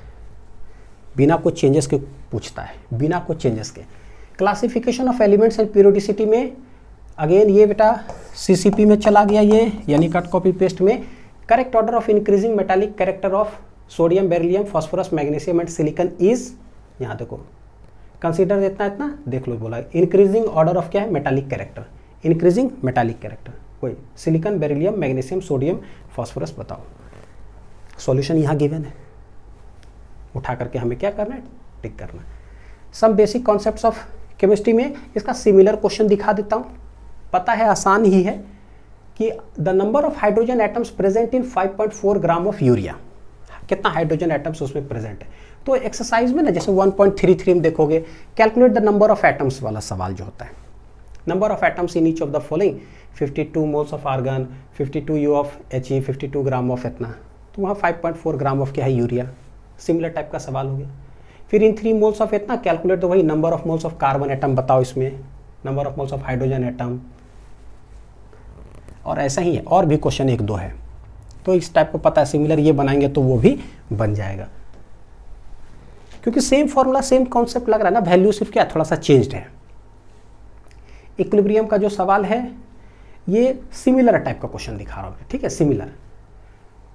बिना कुछ चेंजेस के पूछता है, बिना कुछ चेंजेस के। Classification of elements and periodicity में अगेन ये बेटा CCP में चला गया ये, यानी कट कॉपी पेस्ट में। Correct order of increasing metallic character of sodium, beryllium, phosphorus, magnesium and silicon is, यहाँ देखो कंसीडर इतना इतना देख लो, बोला इंक्रीजिंग ऑर्डर ऑफ क्या है, metallic character, increasing metallic character, कोई silicon, beryllium, magnesium, sodium, phosphorus बताओ। सॉल्यूशन यहाँ गिवन है, उठा करके हमें क्या करना है, टिक करना है। Some basic concepts of chemistry में इसका सिमिलर क्वेश्चन दिखा देता हूँ, पता है आसान ही है कि the number of hydrogen atoms present in 5.4 gram of urea, कितना हाइड्रोजन एटम्स उसमें प्रेजेंट है। तो एक्सरसाइज में ना जैसे 1.33 में देखोगे, calculate the number of atoms वाला सवाल जो होता है, number of atoms in each of the following, 52 moles of argon, 52 U of He, 52 gram of इतना, तो वहाँ 5.4 ग्राम ऑफ क्या है, यूरिया, सिमिलर टाइप का सवाल हो गया। फिर इन 3 मोल्स ऑफ इतना कैलकुलेट, तो वही number of moles of carbon atom बताओ इसमें, number of moles of hydrogen atom, और ऐसा ही है, और भी क्वेश्चन 1 2 है, तो इस टाइप को पता है, सिमिलर ये बनाएंगे तो वो भी बन जाएगा, क्योंकि सेम फॉर्मूला सेम कॉन्सेप्ट लग रहा है ना, वैल्यू सिर्फ क्या थोड़ा सा चेंज्ड है। इक्विलिब्रियम का जो सवाल है ये सिमिलर टाइप का क्वेश्चन दिखा रहा हूँ, ठीक है, सिमिलर,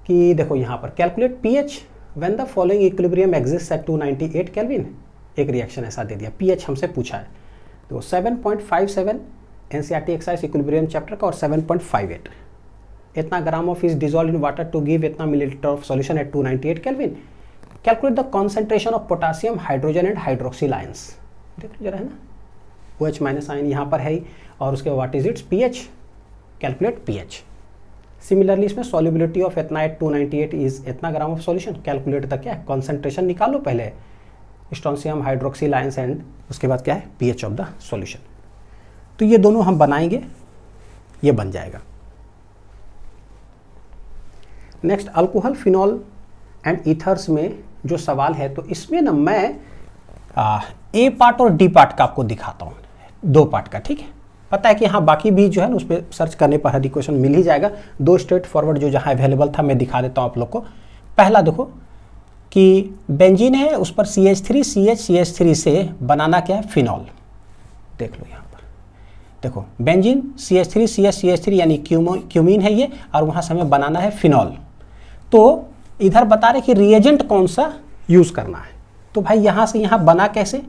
कि देखो यहाँ पर calculate pH when the following equilibrium exist at 298 kelvin, एक रिएक्शन ऐसा दे दिया, pH हमसे पूछा है, तो 7.57 NCERT एक्सरसाइज इक्विलिब्रियम चैप्टर का, और 7.58 इतना gram of is dissolve in water to give इतना millilitre of solution at 298 kelvin. Calculate the concentration of potassium, hydrogen and hydroxyl ions, देख लो जरा है ना, OH माइनस आयन यहाँ पर है ही, और उसके what is it's pH, calculate pH। Similarly इसमें सॉल्युबिलिटी ऑफ इतना एट 298 इज इतना gram of solution, calculate the क्या है, कॉन्सेंट्रेशन निकालो पहले, स्ट्रोंसियम, हाइड्रोक्सिल आयंस एंड उसके बाद क्या है, pH ऑफ द सॉल्यूशन। तो ये दोनों हम बनाएंगे, ये बन जाएगा। Next alcohol, phenol and ethers में जो सवाल है, तो इसमें ना मैं A पार्ट और D पार्ट का आपको दिखाता हूँ, 2 पार्ट का, ठीक है। पता है कि हाँ बाकी भी जो है ना उस पर सर्च करने पर हर इक्वेशन मिल ही जाएगा, 2 स्ट्रेट फॉरवर्ड जो जहाँ अवेलेबल था मैं दिखा देता हूँ आप लोग को। पहला देखो कि बेंजीन है, उस पर CH3 CH से बनाना क्या है, फिनॉल, देख लो यहाँ पर, देखो बेंजीन CH3 CH यानी क्यूमीन है ये, और वहाँ से हमें बनाना है फिनॉल। तो इधर बता रहे कि रिएजेंट कौन सा यूज़ करना है, तो भाई यहाँ से यहाँ बना कैसे,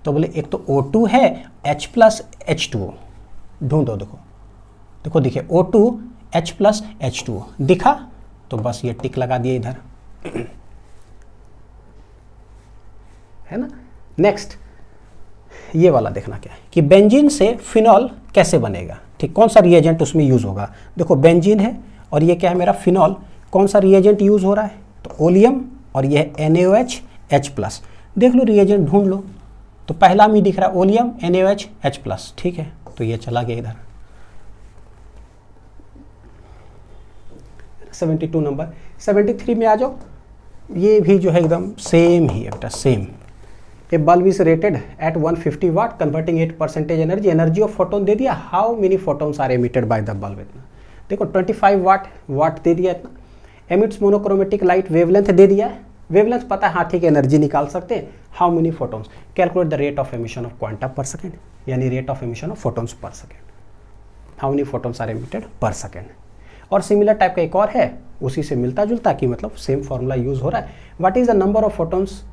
तो बोले एक तो O2 है, H + H2O, ढूंढो, देखो देखो देखिए O2 H + H2O दिखा, तो बस ये टिक लगा दिए इधर, है ना। नेक्स्ट ये वाला देखना क्या है कि बेंजीन से फिनॉल कैसे बनेगा, ठीक, कौन सा रिएजेंट उसमें यूज़ होगा। देखो बेंजीन है और ये क्या है मेरा फिनॉल, कौन सा रिएजेंट यूज़ हो रहा है, तो ओलियम, और ये है NaOH H+, देख लो रिएजेंट ढूंढ लो, तो पहला में दिख रहा है ओलियम NaOH H+, ठीक है, तो ये चला गया इधर। 72 नंबर। 73 में आ जाओ, ये भी जो है एकदम सेम ही है बेटा, same a bulb is rated at 150 watt converting 8% energy, energy of photon दे दिया, how many photons are emitted by the bulb, इतना देखो 25 वाट दे दिया इतना। एमिट्स मोनोक्रोमेटिक लाइट, वेवलेंथ दे दिया है, वेवलेंथ पता है, हाँ ठीक है, एनर्जी निकाल सकते हैं, how many photons, calculate the rate of emission of quanta per second, यानी rate of emission of photons per second, how many photons are emitted per second. और सिमिलर टाइप का एक और है, उसी से मिलता जुलता कि मतलब सेम फॉर्मूला यूज हो रहा है, what is the number of photons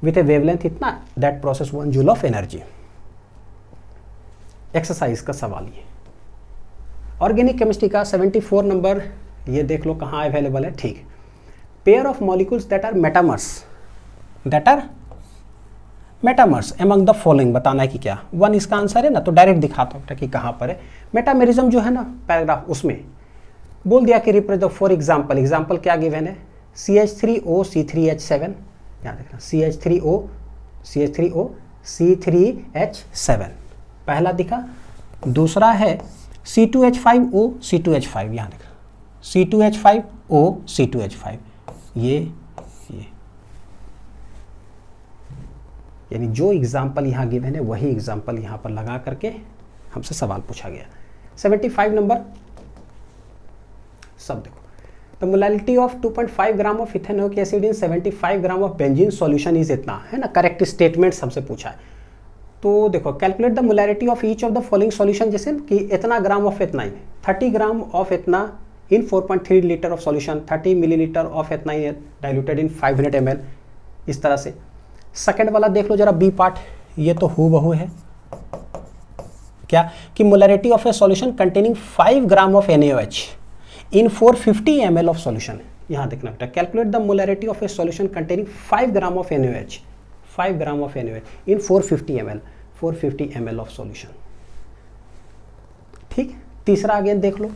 with a wavelength इतना, that process 1 joule of energy. Exercise का सवाल ये ऑर्गेनिक केमिस्ट्री का 74 नंबर, ये देख लो कहाँ अवेलेबल है, ठीक। Pair of molecules that are metamers among the following, बताना है कि क्या, 1 इसका आंसर है ना, तो डायरेक्ट दिखाता हूँ कि कहाँ पर है। मेटामेरिज्म जो है ना पैराग्राफ, उसमें बोल दिया कि रिप्रेजेंट, फॉर एग्जाम्पल क्या गिवन है, CH3O C3H7, याद रखना CH3O C3H7 पहला दिखा, दूसरा है C2H5O C2H5, यहाँ देखा C2H5O C2H5, ये यानी जो एग्जाम्पल यहाँ गिवन है वही एग्जाम्पल यहाँ पर लगा करके हमसे सवाल पूछा गया। 75 नंबर, सब देखो, the molality of 2.5 gram of ethanoic acid in 75 gram of benzene solution is इतना, है ना, करेक्ट स्टेटमेंट हमसे पूछा है। तो देखो, calculate the molality of each of the following solution, जैसे कि इतना ग्राम ऑफ इतना, 30 ग्राम ऑफ इतना इन 4.3 litre of solution, 30 millilitre of इतना डाइल्यूटेड इन 500 ml, इस तरह से। सेकंड वाला देख लो जरा, बी पार्ट, ये तो हूबहू है क्या, कि molarity of a solution containing 5 gram of NaOH in 450 ml of solution, यहाँ देखना बेटा, calculate the molarity of a solution containing 5 gram of NaOH, 5 gram of NaOH in 450 ml of solution, ठीक। तीसरा अगेन देख लो,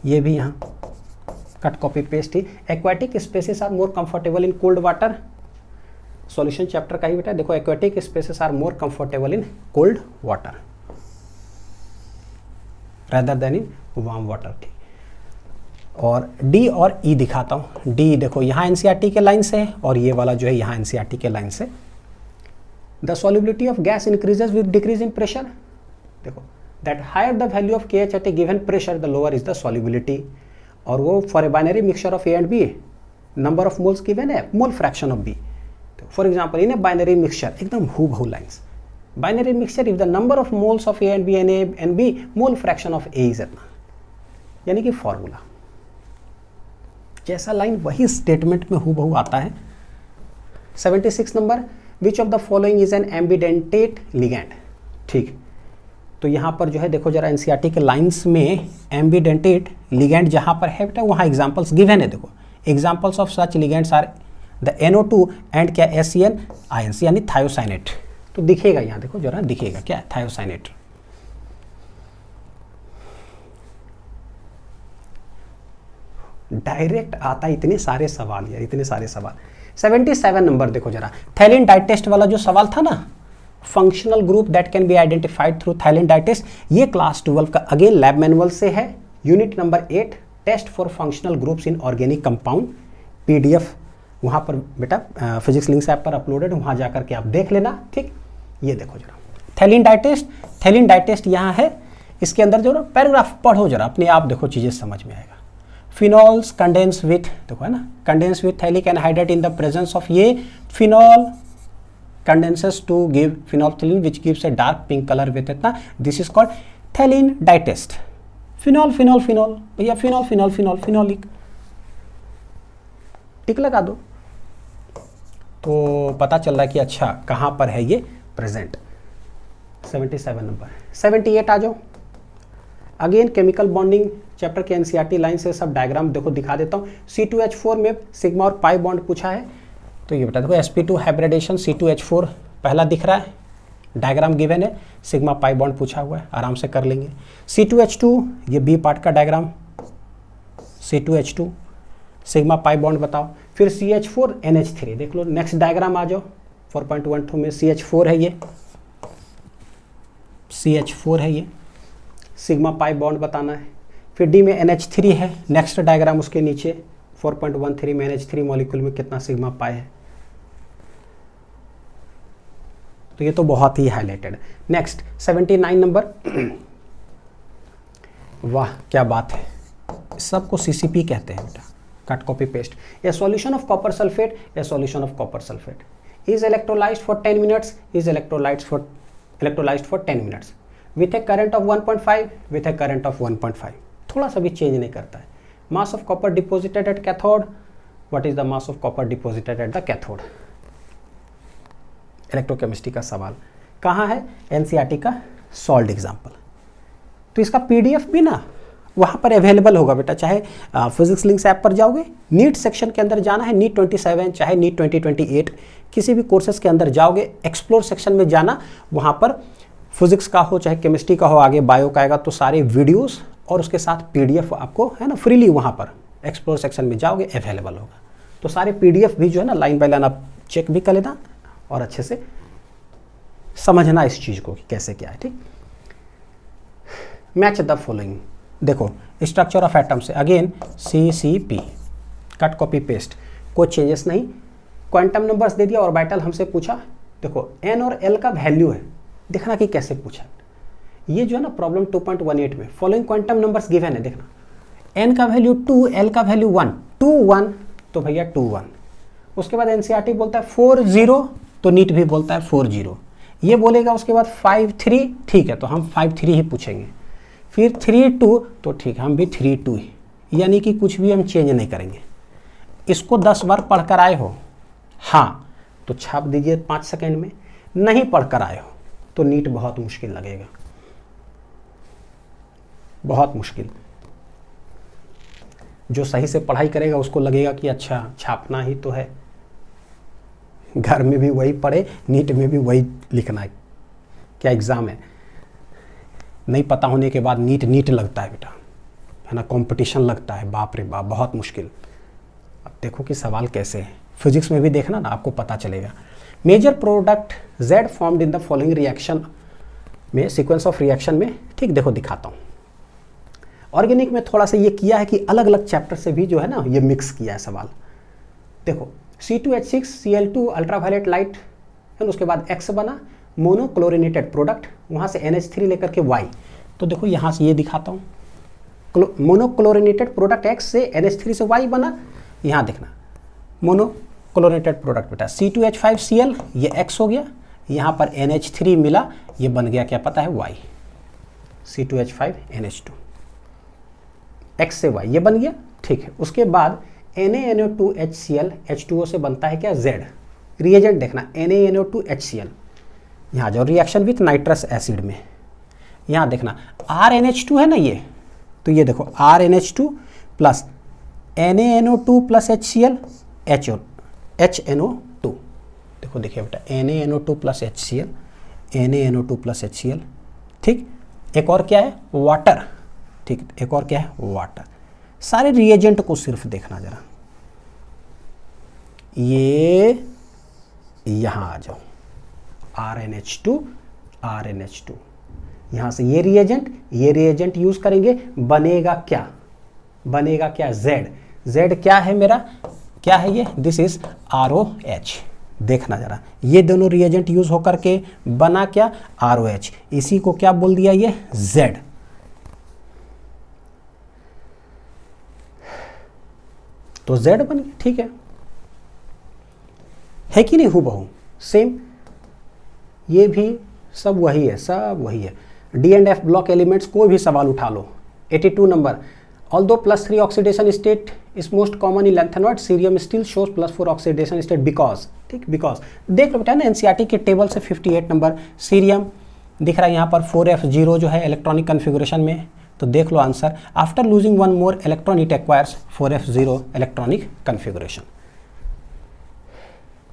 ये भी यहाँ कट कॉपी पेस्ट ही, aquatic species are more comfortable in cold water, solution chapter का ही बेटा, देखो aquatic species are more comfortable in cold water rather then in warm water, ठीक। और डी और ई दिखाता हूँ, डी देखो यहाँ एनसीईआरटी के लाइन से है, और ये वाला जो है यहाँ एनसीईआरटी के लाइन से। The solubility of gas increases with decrease in pressure, देखो that higher the value of KH at a given pressure the lower is the solubility, और वो for a binary mixture of A and B, number of moles given है, mole fraction of B। For example in a binary mixture, एकदम हूबहू lines, binary mixture if the number of moles of A and B and A and B, mole fraction of A is इतना, यानी कि फॉर्मूला जैसा लाइन वही स्टेटमेंट में हूबहू आता है। 76 number, which of the following is an ambidentate ligand, ठीक। तो यहाँ पर जो है देखो जरा एनसीईआरटी के लाइंस में एम्बिडेंटेट लिगैंड जहाँ पर है बेटा, वहाँ एग्जाम्पल्स गिवन है, देखो examples of such ligands are the NO2 and क्या SCN INC, यानी थायोसाइनेट, तो दिखेगा यहाँ देखो जरा, दिखेगा क्या, थायोसाइनेट। डायरेक्ट आता इतने सारे सवाल यार, इतने सारे सवाल। 77 नंबर देखो जरा, थैलिन डाइटेस्ट वाला जो सवाल था ना, functional group that can be identified through phthalein dye test, ये क्लास 12 का अगेन लैब मैनुअल से है, unit number 8, test for functional groups in organic compound, PDF वहाँ पर बेटा फिजिक्स लिंक्स ऐप पर अपलोडेड, वहाँ जाकर के आप देख लेना, ठीक। ये देखो जरा थैलिन डाइटेस्ट यहाँ है, इसके अंदर जो पैराग्राफ पढ़ो जरा अपने आप, देखो चीज़ें समझ में आएगा। फिनॉल्स कंडेंस विथ, देखो है ना, condense with phthalic anhydride in the presence of, ये phenol condenses to give phenolphthalein which gives a dark pink colour with इतना, this is called phthalein dye test. Phenol भैया, फिनोलिक टिक लगा दो तो पता चल रहा है कि अच्छा कहाँ पर है ये प्रेजेंट। 77 नंबर। 78 आ जाओ। अगेन केमिकल बॉन्डिंग चैप्टर के एनसीईआरटी लाइन से सब डायग्राम देखो दिखा देता हूँ। C2H4 में सिग्मा और पाई बॉन्ड पूछा है, तो ये बता देखो sp2 हाइब्रिडेशन C2H4 पहला दिख रहा है, डायग्राम गिवन है, सिग्मा पाई बॉन्ड पूछा हुआ है, आराम से कर लेंगे। C2H2 ये बी पार्ट का diagram, C2H2 sigma pi bond बताओ। फिर CH4 NH3 देख लो, नेक्स्ट डायग्राम आ जाओ। 4.12 में CH4 है, ये CH4 है, ये सिग्मा पाई बॉन्ड बताना है। फिर D में NH3 है, नेक्स्ट डायग्राम उसके नीचे 4.13 में NH3 मॉलिक्यूल में कितना सिग्मा पाई है। तो ये तो बहुत ही हाईलाइटेड। नेक्स्ट 79 नंबर, वाह क्या बात है, सबको सीसीपी कहते हैं बेटा, cut copy paste. A solution of copper sulphate, A solution of copper sulphate is electrolysed for 10 minutes, is electrolysed for 10 minutes with A current of 1.5, with A current of 1.5, थोड़ा सा भी चेंज नहीं करता है। Mass of copper deposited at cathode, what is the mass of copper deposited at the cathode. Electrochemistry का सवाल कहाँ है, एनसीईआरटी का सॉल्व्ड एग्जाम्पल। तो इसका पीडीएफ भी ना वहाँ पर अवेलेबल होगा बेटा, चाहे फिजिक्स लिंक्स ऐप पर जाओगे, नीट सेक्शन के अंदर जाना है, नीट 27 चाहे नीट 2028 किसी भी कोर्सेज के अंदर जाओगे, एक्सप्लोर सेक्शन में जाना, वहाँ पर फिजिक्स का हो चाहे केमिस्ट्री का हो, आगे बायो का आएगा, तो सारे वीडियोस और उसके साथ पीडीएफ आपको है ना फ्रीली वहाँ पर एक्सप्लोर सेक्शन में जाओगे अवेलेबल होगा। तो सारे पीडीएफ भी जो है ना लाइन बाय लाइन आप चेक भी कर लेना और अच्छे से समझना इस चीज़ को कि कैसे क्या है। ठीक, मैच द फॉलोइंग, देखो स्ट्रक्चर ऑफ एटम से again CCP, cut copy paste, कोई चेंजेस नहीं। क्वांटम नंबर्स दे दिया, ऑर्बिटल हमसे पूछा, देखो n और l का वैल्यू है, देखना कि कैसे पूछा। ये जो है ना प्रॉब्लम 2.18 में फॉलोइंग क्वांटम नंबर्स गिवन है, देखना n का वैल्यू 2, l का वैल्यू 1, 2 1 तो भैया 2 1। उसके बाद एनसीईआरटी बोलता है 4 0, तो नीट भी बोलता है 4 0। ये बोलेगा उसके बाद 5 3, ठीक है तो हम 5 3 ही पूछेंगे। फिर 3 2, तो ठीक है हम भी 3 2 ही, यानी कि कुछ भी हम चेंज नहीं करेंगे। इसको 10 बार पढ़कर आए हो, हाँ तो छाप दीजिए 5 सेकेंड में, नहीं पढ़कर आए हो तो नीट बहुत मुश्किल लगेगा, बहुत मुश्किल। जो सही से पढ़ाई करेगा उसको लगेगा कि अच्छा छापना ही तो है, घर में भी वही पढ़े, नीट में भी वही लिखना है, क्या एग्ज़ाम है। नहीं पता होने के बाद नीट लगता है बेटा, है ना, कंपटीशन लगता है, बाप रे बाप बहुत मुश्किल। अब देखो कि सवाल कैसे है, फिजिक्स में भी देखना ना आपको पता चलेगा। Major product Z formed in the following reaction में, सीक्वेंस ऑफ रिएक्शन में, ठीक देखो दिखाता हूँ। ऑर्गेनिक में थोड़ा सा ये किया है कि अलग अलग चैप्टर से भी जो है ना ये मिक्स किया है सवाल। देखो C2H6Cl2 अल्ट्रावायलेट लाइट है, उसके बाद X बना मोनोक्लोरिनेटेड प्रोडक्ट, वहाँ से NH3 लेकर के Y, तो देखो यहाँ से ये दिखाता हूँ, मोनोक्लोरिनेटेड प्रोडक्ट X से NH3 से Y बना, यहाँ देखना मोनोक्लोरिनेटेड प्रोडक्ट बेटा C2H5Cl, ये X हो गया, यहाँ पर NH3 मिला, ये बन गया क्या पता है Y, C2H5NH2, X से Y ये बन गया, ठीक है। उसके बाद NaNO2HCl, H2O से बनता है क्या Z, रिएजेंट देखना NaNO2HCl, यहाँ जाओ रिएक्शन विथ नाइट्रस एसिड में, यहाँ देखना RNH2 है ना ये, तो ये देखो RNH2 plus NaNO2 plus HCl HNO2, देखो देखिए बेटा NaNO2 plus HCl, NaNO2 plus HCl, ठीक। एक और क्या है वाटर, ठीक, एक और क्या है वाटर। सारे रिएजेंट को सिर्फ देखना जरा, ये यहाँ आ जाओ RNH2 RNH2, यहाँ से ये रिएजेंट यूज करेंगे, बनेगा क्या, बनेगा क्या Z क्या है मेरा, क्या है ये, दिस इज ROH, देखना जरा ये दोनों रिएजेंट यूज होकर के बना क्या ROH, इसी को क्या बोल दिया ये Z। तो Z बन गया, ठीक है कि नहीं, हूबहू सेम, ये भी सब वही है, सब वही है। D&F ब्लॉक एलिमेंट्स कोई भी सवाल उठा लो, 82 number, although +3 oxidation state is most common in lanthanide, cerium still shows +4 oxidation state because, ठीक, because देख लो बेटा ना एनसीईआरटी के टेबल से 58 नंबर सीरियम दिख रहा है यहाँ पर 4f0 जो है इलेक्ट्रॉनिक कन्फिगुरेशन में, तो देख लो answer, after losing one more electron it acquires 4f0 electronic configuration.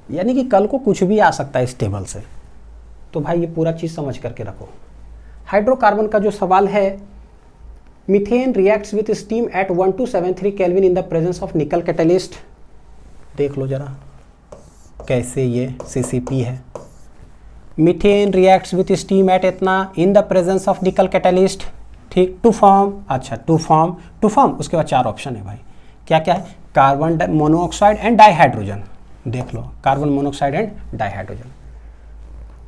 यानी कि कल को कुछ भी आ सकता है इस टेबल से, तो भाई ये पूरा चीज़ समझ करके रखो। हाइड्रोकार्बन का जो सवाल है, methane reacts with steam at 1273 kelvin in the presence of nickel catalyst, देख लो जरा कैसे ये CCP है। Methane reacts with steam at इतना in the presence of nickel catalyst, ठीक, टू फॉर्म, अच्छा टू फॉर्म, उसके बाद 4 ऑप्शन है भाई, क्या क्या है, कार्बन मोनोऑक्साइड एंड डाइहाइड्रोजन, देख लो कार्बन मोनोऑक्साइड एंड डाइहाइड्रोजन।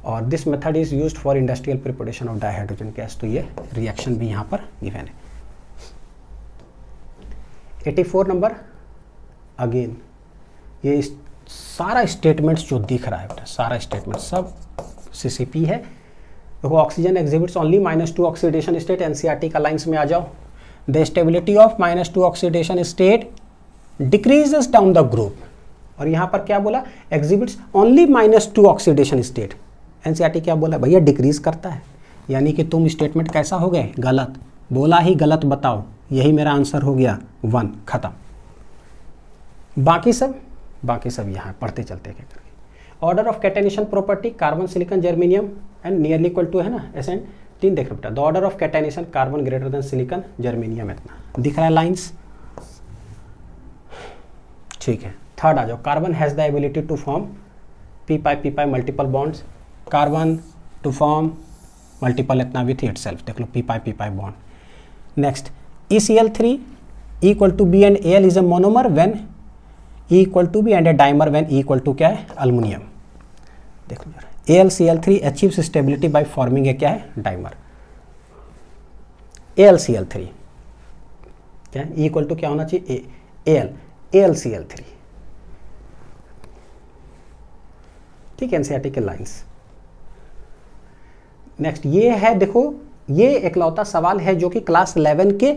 और this method is used for industrial preparation of dihydrogen gas. तो ये रिएक्शन भी यहाँ पर गिवन है। 84 नंबर, अगेन ये सारा स्टेटमेंट्स जो दिख रहा है बेटा, सारा स्टेटमेंट सब CCP है। देखो, oxygen exhibits only -2 oxidation state, NCERT का लाइन्स में आ जाओ। The stability of -2 oxidation state decreases down the group, और यहाँ पर क्या बोला, exhibits only -2 oxidation state. NCERT क्या बोला भैया, डिक्रीज करता है, यानी कि तुम स्टेटमेंट कैसा हो गए, गलत बोला ही गलत बताओ, यही मेरा आंसर हो गया 1, खत्म। बाकी सब यहाँ पढ़ते चलते क्या करके। Order of catenation property, carbon silicon germanium and nearly equal to है ना, SN 3 देख बेटा। The order of catenation carbon greater than silicon germanium, इतना दिख रहा है लाइन्स, ठीक है। थर्ड आ जाओ, carbon has the ability to form p multiple bonds, carbon to form multiple इतना विथ इट सेल्फ, देख लो p bond. Next, ECl3 equal to B and Al is a monomer when E equal to B and a dimer when E equal to क्या है, अल्युमिनियम। देखो जरा, AlCl3 achieves stability by forming a क्या है, डाइमर। AlCl3 क्या है, E equal to क्या होना चाहिए, AlCl3, ठीक है, NCERT के लाइंस। नेक्स्ट ये है, देखो ये एकलौता सवाल है जो कि क्लास 11 के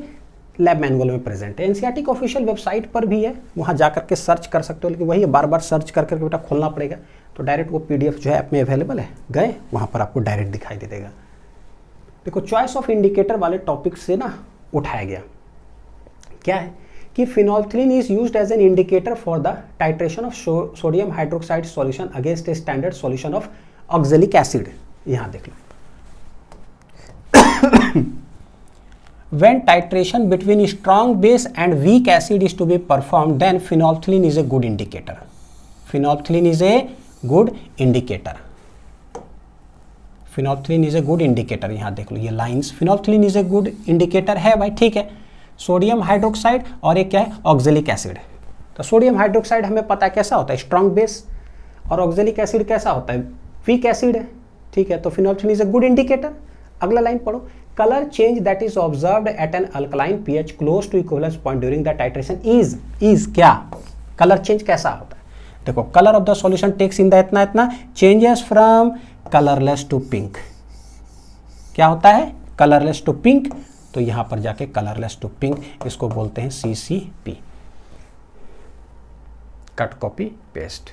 लैब मैनुअल में प्रेजेंट है। NCERT की ऑफिशियल वेबसाइट पर भी है, वहाँ जा करके सर्च कर सकते हो, लेकिन वही बार बार सर्च कर करके बेटा खोलना पड़ेगा, तो डायरेक्ट वो PDF जो है ऐप में अवेलेबल है, गए वहाँ पर आपको डायरेक्ट दिखाई दे देगा। देखो, चॉइस ऑफ इंडिकेटर वाले टॉपिक से ना उठाया गया, क्या है कि phenolphthalein is used as an indicator for the titration of sodium hydroxide solution against a standard solution of oxalic acid. यहाँ देख लो, when titration between strong base and weak acid is to be performed, then phenolphthalein is a good indicator. Phenolphthalein is a good indicator. Phenolphthalein is a good indicator। यहाँ देख लो ये lines, phenolphthalein is a good indicator है भाई, ठीक है। सोडियम हाइड्रोक्साइड और एक क्या है, ऑक्जेलिक एसिड। तो सोडियम हाइड्रोक्साइड हमें पता है कैसा होता है, स्ट्रॉन्ग बेस, और ऑक्जेलिक एसिड कैसा होता है, वीक एसिड है, ठीक है। तो phenolphthalein is a good indicator। अगला लाइन पढ़ो, colour change that is observed at an alkaline pH close to equivalence point during the titration is क्या, कलर चेंज कैसा होता है, देखो, colour of the solution takes in the इतना changes from colourless to pink, क्या होता है, कलरलेस टू पिंक। तो यहां पर जाके कलरलेस टू पिंक, इसको बोलते हैं CCP, cut copy paste,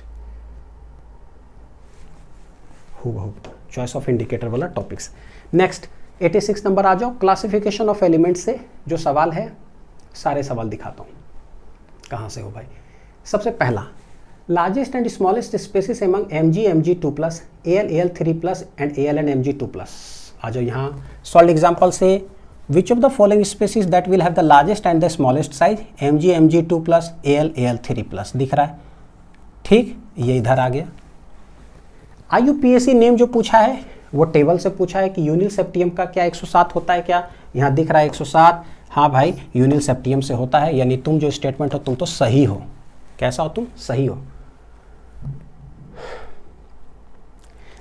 choice of indicator वाला टॉपिक्स। नेक्स्ट 86 नंबर आ जाओ, क्लासिफिकेशन ऑफ एलिमेंट से जो सवाल है, सारे सवाल दिखाता हूँ कहाँ से हो भाई। सबसे पहला, largest and smallest species among Mg Mg2+, Al Al3+ and Al and Mg2+। आ जाओ यहाँ, सॉल्व एग्जाम्पल से, which of the following species that will have the largest and the smallest size, Mg Mg2+, Al Al3+, दिख रहा है, ठीक, ये इधर आ गया। IUPAC नेम जो पूछा है वो टेबल से पूछा है कि यूनिल सेप्टियम का क्या 107 होता है क्या, यहाँ दिख रहा है 107, हाँ भाई यूनिल सेप्टियम से होता है, यानी तुम जो स्टेटमेंट हो तुम तो सही हो, कैसा हो तुम, सही हो।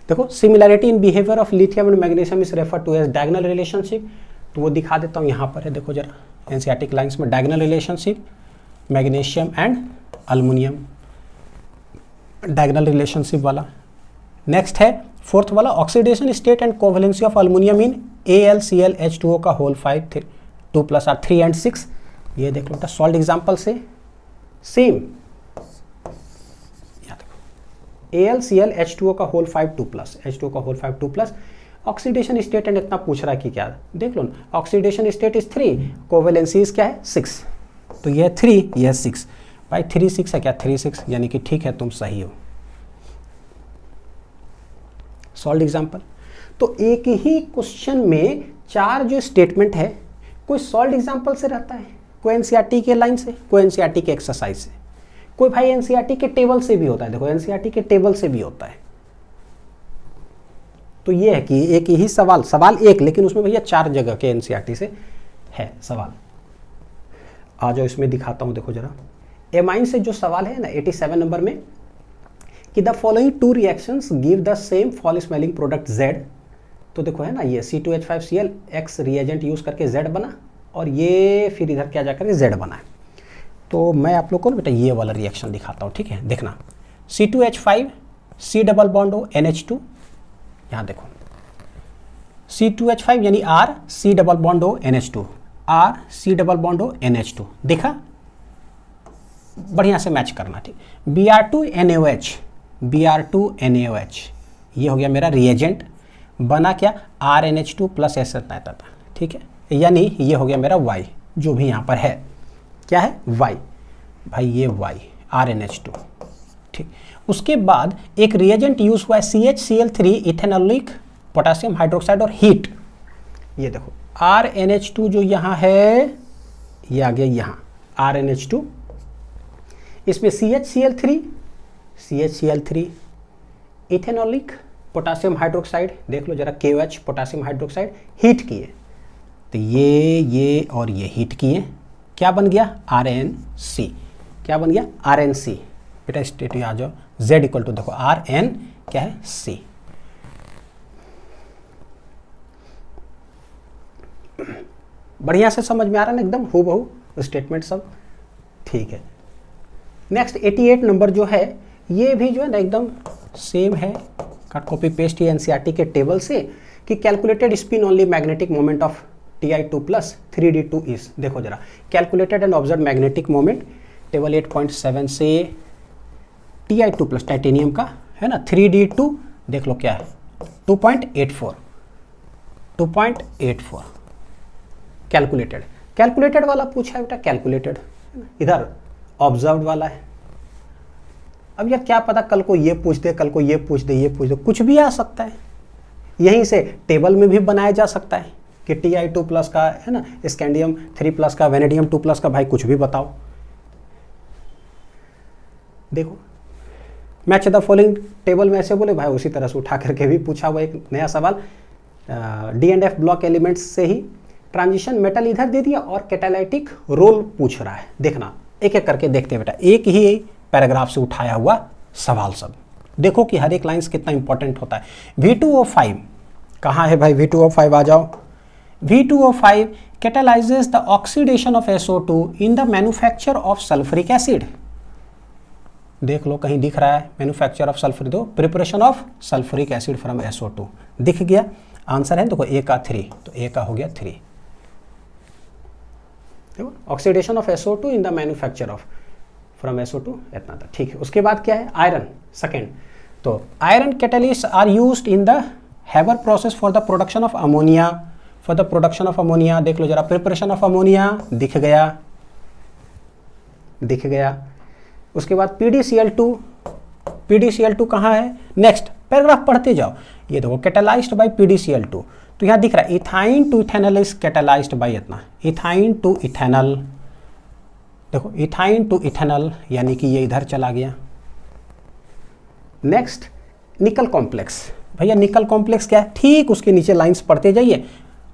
देखो, similarity in behaviour of lithium and magnesium is refer to as diagonal relationship, तो वो दिखा देता हूँ यहाँ पर है, देखो जरा NCERT लाइंस में, diagonal relationship magnesium and aluminium, diagonal relationship वाला। नेक्स्ट है फोर्थ वाला, oxidation state and covalency of aluminium in AlClH2O का होल 5 2+ और 3 and 6, ये देख लो बेटा सॉल्व एग्जाम्पल से, सेम AlClH2O का होल 5 2+, H2O का होल 5 2+, ऑक्सीडेशन स्टेट एंड इतना पूछ रहा है कि क्या, देख लो ना, oxidation state is 3, covalency is क्या है 6, तो ये 3 ये 6, भाई 3 6 है क्या, 3 6, यानी कि ठीक है तुम सही हो। सॉल्व एग्जाम्पल, तो एक ही क्वेश्चन में 4 जो स्टेटमेंट है, कोई सॉल्व एग्जाम्पल से रहता है, कोई NCERT के लाइन से, कोई NCERT के एक्सरसाइज से, कोई भाई NCERT के टेबल से भी होता है। देखो NCERT के टेबल से भी होता है। तो ये है कि एक ही सवाल एक, लेकिन उसमें भैया 4 जगह के NCERT से है सवाल। आ जाओ इसमें दिखाता हूं, देखो जरा एमाइन से जो सवाल है ना 87 नंबर में, कि the following two reactions give the same fall smelling product Z। तो देखो है ना, ये C2H5Cl X रिएजेंट यूज करके Z बना, और ये फिर इधर क्या जाकर Z बना है। तो मैं आप लोग को बेटा ये वाला रिएक्शन दिखाता हूँ, ठीक है। देखना, C2H5 C डबल बॉन्ड हो NH2, यहाँ देखो C2H5 यानी R C डबल बॉन्ड हो NH2, R C double bond हो NH2, देखा, बढ़िया से मैच करना, ठीक। Br2NaOH, Br2NaOH, ये हो गया मेरा रिएजेंट, बना क्या RNH2 प्लस S था, ठीक है, यानी ये हो गया मेरा Y, जो भी यहाँ पर है क्या है Y, भाई ये Y RNH2, ठीक। उसके बाद एक रिएजेंट यूज हुआ है CHCl3 इथेनॉलिक पोटेशियम हाइड्रोक्साइड और हीट। ये देखो RNH2 जो यहाँ है, ये आ गया यहाँ RNH2, इसमें CHCl3 इथेनॉलिक पोटेशियम हाइड्रोक्साइड, देख लो जरा KOH पोटेशियम हाइड्रोक्साइड हीट किए, तो ये और ये हीट किए, क्या बन गया RNC, क्या बन गया RNC, बेटा स्टेट आ जाओ, Z इक्वल टू देखो RN क्या है C। बढ़िया से समझ में आ रहा है ना, एकदम हूबहू स्टेटमेंट सब, ठीक है। नेक्स्ट 88 नंबर जो है, ये भी जो है ना एकदम सेम है, कट कॉपी पेस्ट ये NCERT के टेबल से, कि calculated spin only magnetic moment of Ti2 plus 3D2 is, देखो जरा, calculated and observe magnetic moment table 8.7 से Ti2 प्लस टाइटेनियम का है ना 3D2, देख लो क्या है 2.84 कैलकुलेटेड वाला पूछा है बेटा, कैलकुलेटेड, इधर ऑब्जर्व्ड वाला है। अब यार क्या पता कल को ये पूछ दे, कल को ये पूछ दे, कुछ भी आ सकता है। यहीं से टेबल में भी बनाया जा सकता है कि Ti2 प्लस का है ना, स्कैंडियम 3 प्लस का, वेनेडियम 2 प्लस का, भाई कुछ भी बताओ। देखो मैच द फॉलोइंग टेबल में ऐसे बोले, भाई उसी तरह से उठा करके भी पूछा हुआ एक नया सवाल। D&F ब्लॉक एलिमेंट्स से ही ट्रांजिशन मेटल इधर दे दिया और कैटालाइटिक रोल पूछ रहा है। देखना एक एक करके देखते हैं बेटा, एक ही पैराग्राफ से उठाया हुआ सवाल सब, देखो कि हर एक लाइन्स कितना इंपॉर्टेंट होता है। V2O5 कहाँ है भाई, V2O5 आ जाओ। V2O5 catalyzes the oxidation of SO2 in the manufacture of sulfuric acid। देख लो कहीं दिख रहा है मैन्युफैक्चर ऑफ सल्फर, दो preparation of sulphuric acid from SO2, दिख गया। आंसर है देखो A का 3, तो A का हो गया 3। देखो oxidation of SO2 in the manufacture of from SO2, इतना था, ठीक है। उसके बाद क्या है आयरन, सेकेंड, तो iron catalyst are used in the Haber process for the production of ammonia, देख लो जरा, प्रिपरेशन ऑफ अमोनिया दिख गया। उसके बाद PDCl2 कहाँ है, नेक्स्ट पैराग्राफ पढ़ते जाओ। ये देखो कैटालाइज्ड बाय PDCl2, तो यहाँ दिख रहा है ethyne to ethanol is catalysed by इतना, इथाइन टू इथेनॉल, देखो इथाइन टू इथेनॉल यानी कि ये इधर चला गया। नेक्स्ट निकल कॉम्प्लेक्स, भैया निकल कॉम्प्लेक्स क्या है, ठीक उसके नीचे लाइंस पढ़ते जाइए,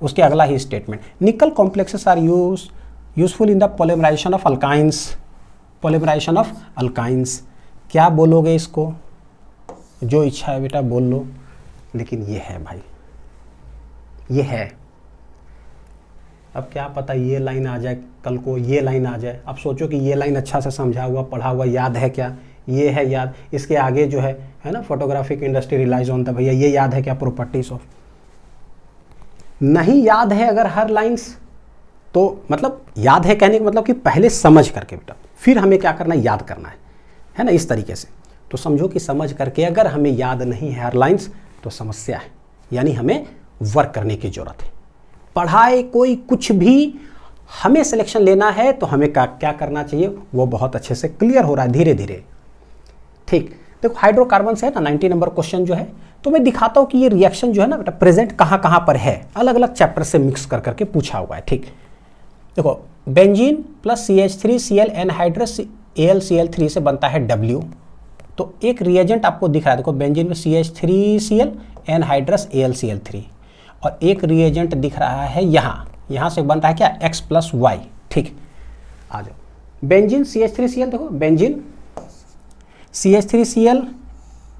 उसके अगला ही statement, nickel complexes are useful in the polymerisation of alkynes. क्या बोलोगे इसको, जो इच्छा है बेटा बोल लो, लेकिन ये है भाई, ये है। अब क्या पता ये लाइन आ जाए, कल को ये लाइन आ जाए। अब सोचो कि ये लाइन अच्छा से समझा हुआ पढ़ा हुआ याद है क्या, ये है याद, इसके आगे जो है ना फोटोग्राफिक इंडस्ट्री रिलाइज ऑन था, भैया ये याद है क्या, प्रॉपर्टीज ऑफ, नहीं याद है अगर हर लाइंस, तो मतलब याद है कहने का मतलब कि पहले समझ करके बेटा फिर हमें क्या करना है, याद करना है ना, इस तरीके से। तो समझो कि समझ करके अगर हमें याद नहीं है हर लाइंस तो समस्या है, यानी हमें वर्क करने की जरूरत है। पढ़ाए कोई कुछ भी, हमें सिलेक्शन लेना है तो हमें क्या करना चाहिए, वो बहुत अच्छे से क्लियर हो रहा है धीरे धीरे, ठीक। देखो हाइड्रोकार्बन से है ना 90 नंबर क्वेश्चन जो है, तो मैं दिखाता हूँ कि ये रिएक्शन जो है ना बेटा प्रेजेंट कहाँ कहाँ पर है, अलग अलग चैप्टर से मिक्स कर करके पूछा हुआ है, ठीक। देखो benzene plus CH3Cl anhydrous AlCl3 से बनता है W, तो एक रिएजेंट आपको दिख रहा है, देखो बेंजीन में CH3Cl एनहाइड्रस AlCl3, और एक रिएजेंट दिख रहा है यहाँ से बन रहा है क्या X प्लस Y, ठीक। आ जाओ बेंजीन CH3Cl, देखो benzene CH3Cl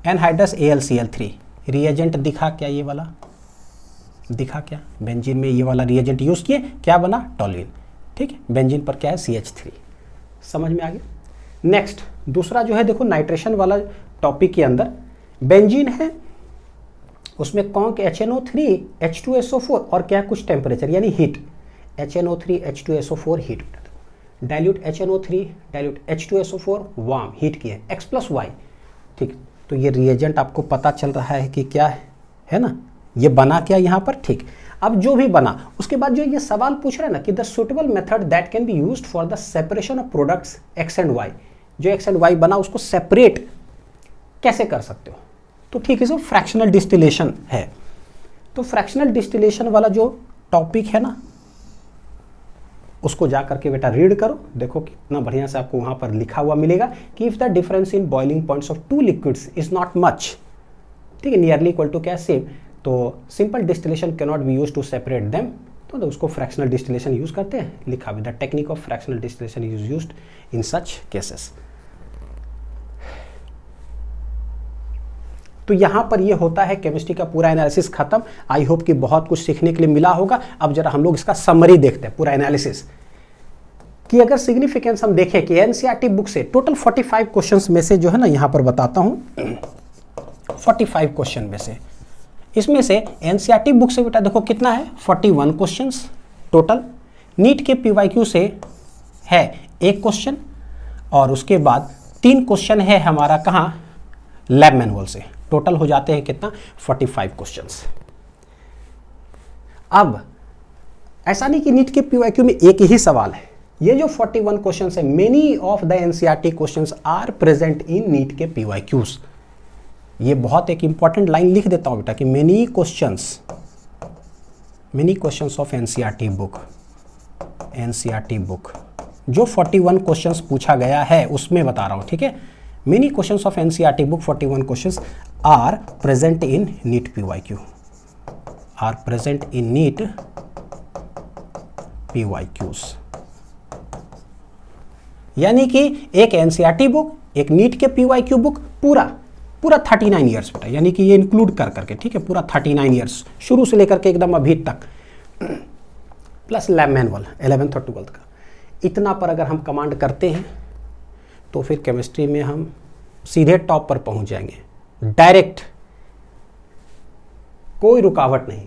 anhydrous AlCl3 reagent दिखा क्या, ये वाला दिखा क्या, बेंजीन में ये वाला रिएजेंट यूज किए, क्या बना, टॉल्यूइन। ठीक है, बेंजीन पर क्या है, CH3। समझ में आ गया। नेक्स्ट दूसरा जो है देखो नाइट्रेशन वाला टॉपिक के अंदर बेंजीन है, उसमें कौन HNO3 H2SO4 और क्या कुछ टेम्परेचर यानी heat, HNO3 H2SO4 heat, dilute HNO3 dilute H2SO4 warm heat किए X+Y। ठीक, तो ये रिएजेंट आपको पता चल रहा है कि क्या है ना, ये बना क्या यहाँ पर। ठीक, अब जो भी बना उसके बाद जो ये सवाल पूछ रहा है ना कि the suitable method that can be used for the separation of products X and Y, जो X एंड Y बना उसको सेपरेट कैसे कर सकते हो। तो ठीक है, फ्रैक्शनल डिस्टिलेशन है। तो फ्रैक्शनल डिस्टिलेशन वाला जो टॉपिक है ना उसको जा करके बेटा रीड करो, देखो कितना बढ़िया से आपको वहां पर लिखा हुआ मिलेगा कि if the difference in boiling points of two liquids is not much, ठीक है, नियरली इक्वल टू क्या, सेम, तो simple distillation can not be use to separate them, तो उसको फ्रैक्शनल डिस्टिलेशन यूज करते हैं, लिखा हुआ the technique of fractional distillation is used in such cases. तो यहाँ पर ये होता है केमिस्ट्री का पूरा एनालिसिस खत्म। आई होप कि बहुत कुछ सीखने के लिए मिला होगा। अब जरा हम लोग इसका समरी देखते हैं, पूरा एनालिसिस कि अगर सिग्निफिकेंस हम देखें कि एनसीईआरटी बुक से टोटल 45 क्वेश्चंस में से जो है ना यहाँ पर बताता हूँ 45 क्वेश्चन में से, इसमें से एनसीईआरटी बुक से बेटा देखो कितना है 41 क्वेश्चंस टोटल, नीट के पीवाईक्यू से है 1 क्वेश्चन और उसके बाद 3 क्वेश्चन है हमारा कहाँ, लैब मैनुअल से। टोटल हो जाते हैं कितना, 45 क्वेश्चंस। अब ऐसा नहीं कि नीट के पीवाईक्यू में एक ही सवाल है, ये जो 41 क्वेश्चंस है, many of the NCERT questions are present in NEET के पीवाईक्यूज। ये बहुत एक इंपॉर्टेंट लाइन लिख देता हूं बेटा कि many questions of NCERT book जो 41 क्वेश्चंस पूछा गया है उसमें बता रहा हूं, ठीक है। Many questions of NCERT book 41 questions are present in NEET PYQ, are present in NEET PYQs. यानी कि एक एनसीईआरटी बुक, एक नीट के पीवाईक्यू बुक, पूरा 39 ईयर्स बेटा, यानी कि ये इंक्लूड कर करके, ठीक है, पूरा 39 ईयर्स शुरू से लेकर के एकदम अभी तक, प्लस लैब मैनुअल 11th और 12th का। इतना पर अगर हम कमांड करते हैं तो फिर केमिस्ट्री में हम सीधे टॉप पर पहुंच जाएंगे, डायरेक्ट, कोई रुकावट नहीं।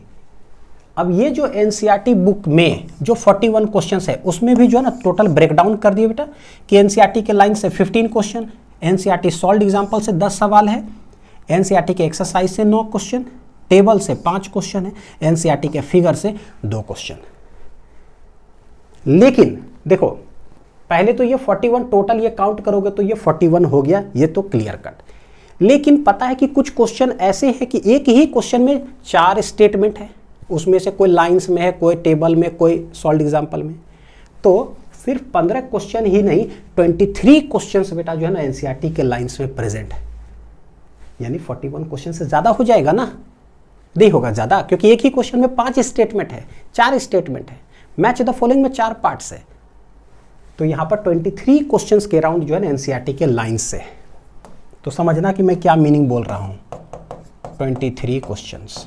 अब ये जो एनसीईआरटी बुक में जो 41 क्वेश्चंस है उसमें भी जो है ना टोटल ब्रेकडाउन कर दिए बेटा कि एनसीईआरटी के लाइन से 15 क्वेश्चन, एनसीईआरटी सॉल्व्ड एग्जांपल से 10 सवाल है, एनसीईआरटी के एक्सरसाइज से 9 क्वेश्चन, टेबल से 5 क्वेश्चन है, एनसीईआरटी के फिगर से 2 क्वेश्चन। लेकिन देखो पहले तो ये 41 टोटल ये काउंट करोगे तो ये 41 हो गया, ये तो क्लियर कट। लेकिन पता है कि कुछ क्वेश्चन ऐसे हैं कि एक ही क्वेश्चन में 4 स्टेटमेंट है, उसमें से कोई लाइंस में है, कोई टेबल में, कोई सॉल्व्ड एग्जांपल में। तो सिर्फ 15 क्वेश्चन ही नहीं, 23 क्वेश्चंस बेटा जो है ना एनसीईआरटी के लाइंस में प्रेजेंट है, यानी 41 क्वेश्चन से ज्यादा हो जाएगा ना, नहीं होगा ज्यादा, क्योंकि एक ही क्वेश्चन में 5 स्टेटमेंट है, 4 स्टेटमेंट है, मैच द फॉलोइंग में 4 पार्ट्स है। तो यहां पर 23 क्वेश्चंस के राउंड जो है ना एनसीईआरटी के लाइंस से। तो समझना कि मैं क्या मीनिंग बोल रहा हूं, 23 क्वेश्चंस,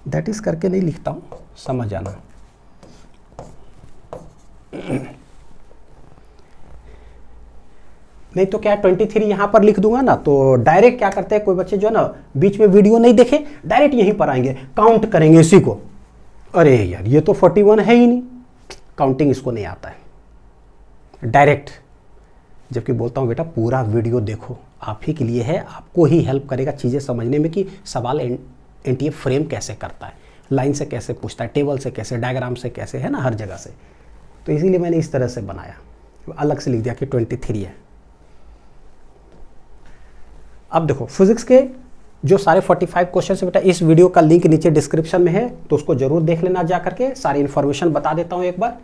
दैट इज करके नहीं लिखता हूं, समझ आना। नहीं तो क्या 23 यहां पर लिख दूंगा ना तो डायरेक्ट क्या करते हैं कोई बच्चे जो है ना बीच में वीडियो नहीं देखे, डायरेक्ट यहीं पर आएंगे, काउंट करेंगे इसी को, अरे यार ये तो 41 है ही नहीं, काउंटिंग इसको नहीं आता है डायरेक्ट। जबकि बोलता हूं बेटा पूरा वीडियो देखो, आप ही के लिए है, आपको ही हेल्प करेगा चीजें समझने में कि सवाल एनटीए फ्रेम कैसे करता है, लाइन से कैसे पूछता है, टेबल से कैसे, डायग्राम से कैसे, है ना, हर जगह से। तो इसीलिए मैंने इस तरह से बनाया, अलग से लिख दिया कि 23 है। अब देखो फिजिक्स के जो सारे 45 क्वेश्चन है बेटा, इस वीडियो का लिंक नीचे डिस्क्रिप्शन में है, तो उसको जरूर देख लेना जा करके, सारी इन्फॉर्मेशन बता देता हूं एक बार।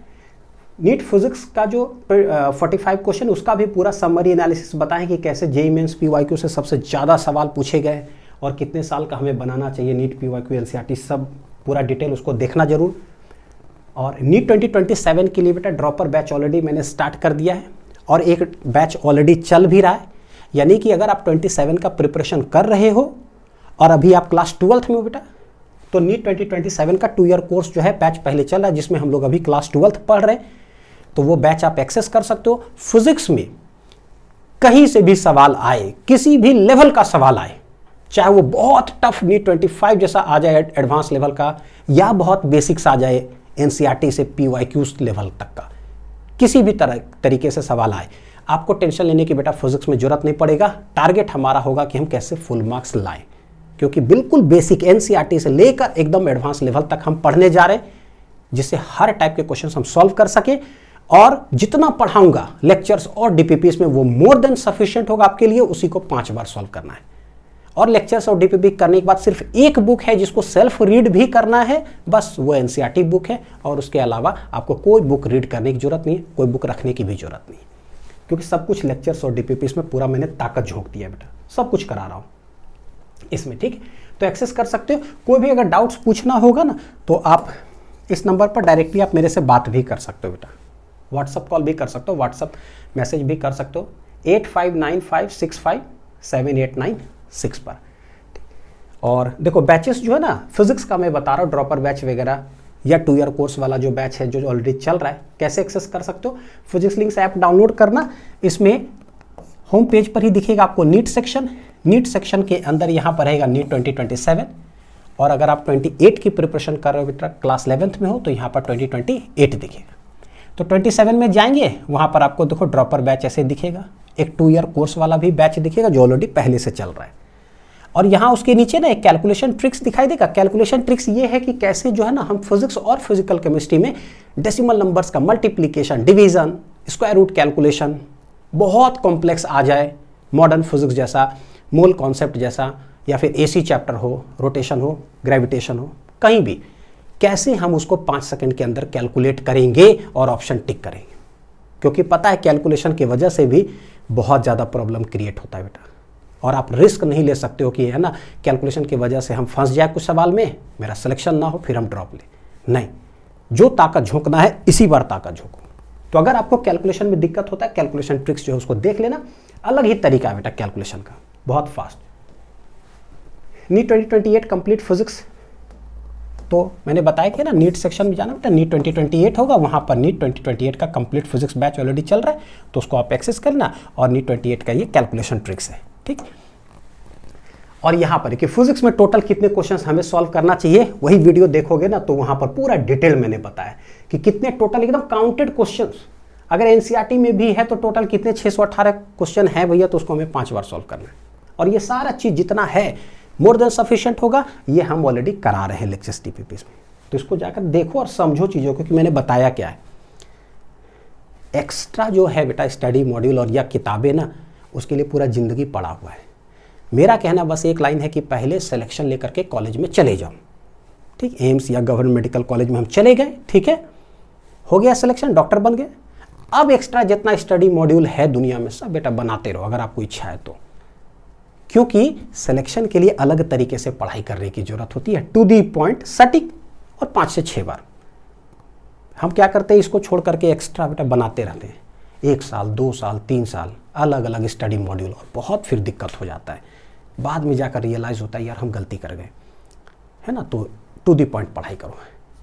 नीट फिजिक्स का जो 45 क्वेश्चन, उसका भी पूरा समरी एनालिसिस बताएं कि कैसे जेईई मेंस पीवाईक्यू से सबसे ज़्यादा सवाल पूछे गए और कितने साल का हमें बनाना चाहिए नीट पीवाईक्यू एनसीईआरटी, सब पूरा डिटेल उसको देखना जरूर। और नीट 2027 के लिए बेटा ड्रॉपर बैच ऑलरेडी मैंने स्टार्ट कर दिया है और एक बैच ऑलरेडी चल भी रहा है। यानी कि अगर आप 27 का प्रिपरेशन कर रहे हो और अभी आप क्लास 12th में हो बेटा, तो नीट 2027 का 2 ईयर कोर्स जो है बैच पहले चल रहा है, जिसमें हम लोग अभी क्लास 12th पढ़ रहे हैं, तो वो बैच आप एक्सेस कर सकते हो। फिजिक्स में कहीं से भी सवाल आए, किसी भी लेवल का सवाल आए, चाहे वो बहुत टफ नीट 25 जैसा आ जाए एडवांस लेवल का, या बहुत बेसिक्स आ जाए एनसीईआरटी से पीवाईक्यूज लेवल तक का, किसी भी तरीके से सवाल आए, आपको टेंशन लेने की बेटा फिजिक्स में जरूरत नहीं पड़ेगा। टारगेट हमारा होगा कि हम कैसे फुल मार्क्स लाएं, क्योंकि बिल्कुल बेसिक एनसीईआरटी से लेकर एकदम एडवांस लेवल तक हम पढ़ने जा रहे हैं, जिससे हर टाइप के क्वेश्चन हम सॉल्व कर सके। और जितना पढ़ाऊंगा लेक्चर्स और डीपीपीस में वो मोर देन सफिशिएंट होगा आपके लिए, उसी को 5 बार सॉल्व करना है। और लेक्चर्स और डीपीपी करने के बाद सिर्फ एक बुक है जिसको सेल्फ रीड भी करना है, बस वो एनसीईआरटी बुक है, और उसके अलावा आपको कोई बुक रीड करने की जरूरत नहीं है, कोई बुक रखने की भी जरूरत नहीं, क्योंकि सब कुछ लेक्चर्स और डीपीपीस में पूरा मैंने ताकत झोंक दिया है बेटा, सब कुछ करा रहा हूँ इसमें, ठीक है। तो एक्सेस कर सकते हो। कोई भी अगर डाउट्स पूछना होगा ना, तो आप इस नंबर पर डायरेक्टली आप मेरे से बात भी कर सकते हो बेटा, व्हाट्सअप कॉल भी कर सकते हो, व्हाट्सअप मैसेज भी कर सकते हो 8595657896 पर। और देखो बैचेस जो है ना फिजिक्स का मैं बता रहा हूँ, ड्रॉपर बैच वगैरह या 2 ईयर कोर्स वाला जो बैच है जो ऑलरेडी चल रहा है, कैसे एक्सेस कर सकते हो। फिजिक्स लिंक्स ऐप डाउनलोड करना, इसमें होम पेज पर ही दिखेगा आपको नीट सेक्शन, नीट सेक्शन के अंदर यहाँ पर रहेगा नीट 2027, और अगर आप 28 की प्रिपरेशन कर रहे हो बेटा, क्लास 11th में हो, तो यहाँ पर 2028 दिखेगा। तो 27 में जाएंगे, वहाँ पर आपको देखो ड्रॉपर बैच ऐसे दिखेगा, एक 2 ईयर कोर्स वाला भी बैच दिखेगा जो ऑलरेडी पहले से चल रहा है, और यहाँ उसके नीचे ना एक कैलकुलेशन ट्रिक्स दिखाई देगा। कैलकुलेशन ट्रिक्स ये है कि कैसे जो है ना हम फिजिक्स और फिजिकल केमिस्ट्री में डेसिमल नंबर्स का multiplication, division, square root calculation बहुत कॉम्प्लेक्स आ जाए, मॉडर्न फिजिक्स जैसा, मोल कॉन्सेप्ट जैसा, या फिर एसी चैप्टर हो, रोटेशन हो, ग्रेविटेशन हो, कहीं भी कैसे हम उसको 5 सेकंड के अंदर कैलकुलेट करेंगे और ऑप्शन टिक करेंगे, क्योंकि पता है कैलकुलेशन की वजह से भी बहुत ज़्यादा प्रॉब्लम क्रिएट होता है बेटा, और आप रिस्क नहीं ले सकते हो कि है ना कैलकुलेशन की वजह से हम फंस जाए कुछ सवाल में, मेरा सिलेक्शन ना हो, फिर हम ड्रॉप ले, नहीं, जो ताकत झोंकना है इसी बार ताकत झोंको। तो अगर आपको कैलकुलेशन में दिक्कत होता है, कैलकुलेशन ट्रिक्स जो है उसको देख लेना, अलग ही तरीका है बेटा कैलकुलेशन का, बहुत फास्ट। नीट 2028 कंप्लीट फिजिक्स, तो मैंने बताया कि ना नीट सेक्शन में जाना बेटा, नीट 2028 होगा, वहाँ पर नीट 2028 का कंप्लीट फिजिक्स बैच ऑलरेडी चल रहा है, तो उसको आप एक्सेस करना, और नीट 28 का ये कैलकुलेशन ट्रिक्स है, ठीक। और यहाँ पर कि फिजिक्स में टोटल कितने क्वेश्चंस हमें सॉल्व करना चाहिए, वही वीडियो देखोगे ना तो वहाँ पर पूरा डिटेल मैंने बताया कि कितने टोटल एकदम काउंटेड क्वेश्चंस, अगर एनसीईआरटी में भी है तो टोटल कितने 618 क्वेश्चन है भैया, तो उसको हमें 5 बार सॉल्व करना है, और ये सारा चीज़ जितना है मोर देन सफिशिएंट होगा, ये हम ऑलरेडी करा रहे हैं लेक्चर्स टीपीपीस में, तो इसको जाकर देखो और समझो चीज़ों को कि मैंने बताया क्या है। एक्स्ट्रा जो है बेटा स्टडी मॉड्यूल और या किताबें ना, उसके लिए पूरा ज़िंदगी पड़ा हुआ है। मेरा कहना बस एक लाइन है कि पहले सिलेक्शन लेकर के कॉलेज में चले जाओ, ठीक, एम्स या गवर्नमेंट मेडिकल कॉलेज में हम चले गए, ठीक है, हो गया सिलेक्शन, डॉक्टर बन गए। अब एक्स्ट्रा जितना स्टडी मॉड्यूल है दुनिया में सब बेटा बनाते रहो अगर आपको इच्छा है तो, क्योंकि सिलेक्शन के लिए अलग तरीके से पढ़ाई करने की जरूरत होती है, टू दी पॉइंट, सटीक, और 5 से 6 बार। हम क्या करते हैं, इसको छोड़ करके एक्स्ट्रा बेटा बनाते रहते हैं, 1 साल 2 साल 3 साल अलग अलग स्टडी मॉड्यूल, और बहुत फिर दिक्कत हो जाता है, बाद में जाकर रियलाइज़ होता है यार हम गलती कर गए, है ना। तो टू दी पॉइंट पढ़ाई करो।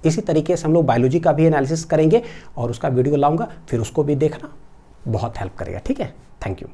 इसी तरीके से हम लोग बायोलॉजी का भी एनालिसिस करेंगे और उसका वीडियो लाऊंगा, फिर उसको भी देखना, बहुत हेल्प करेगा, ठीक है। Thank you.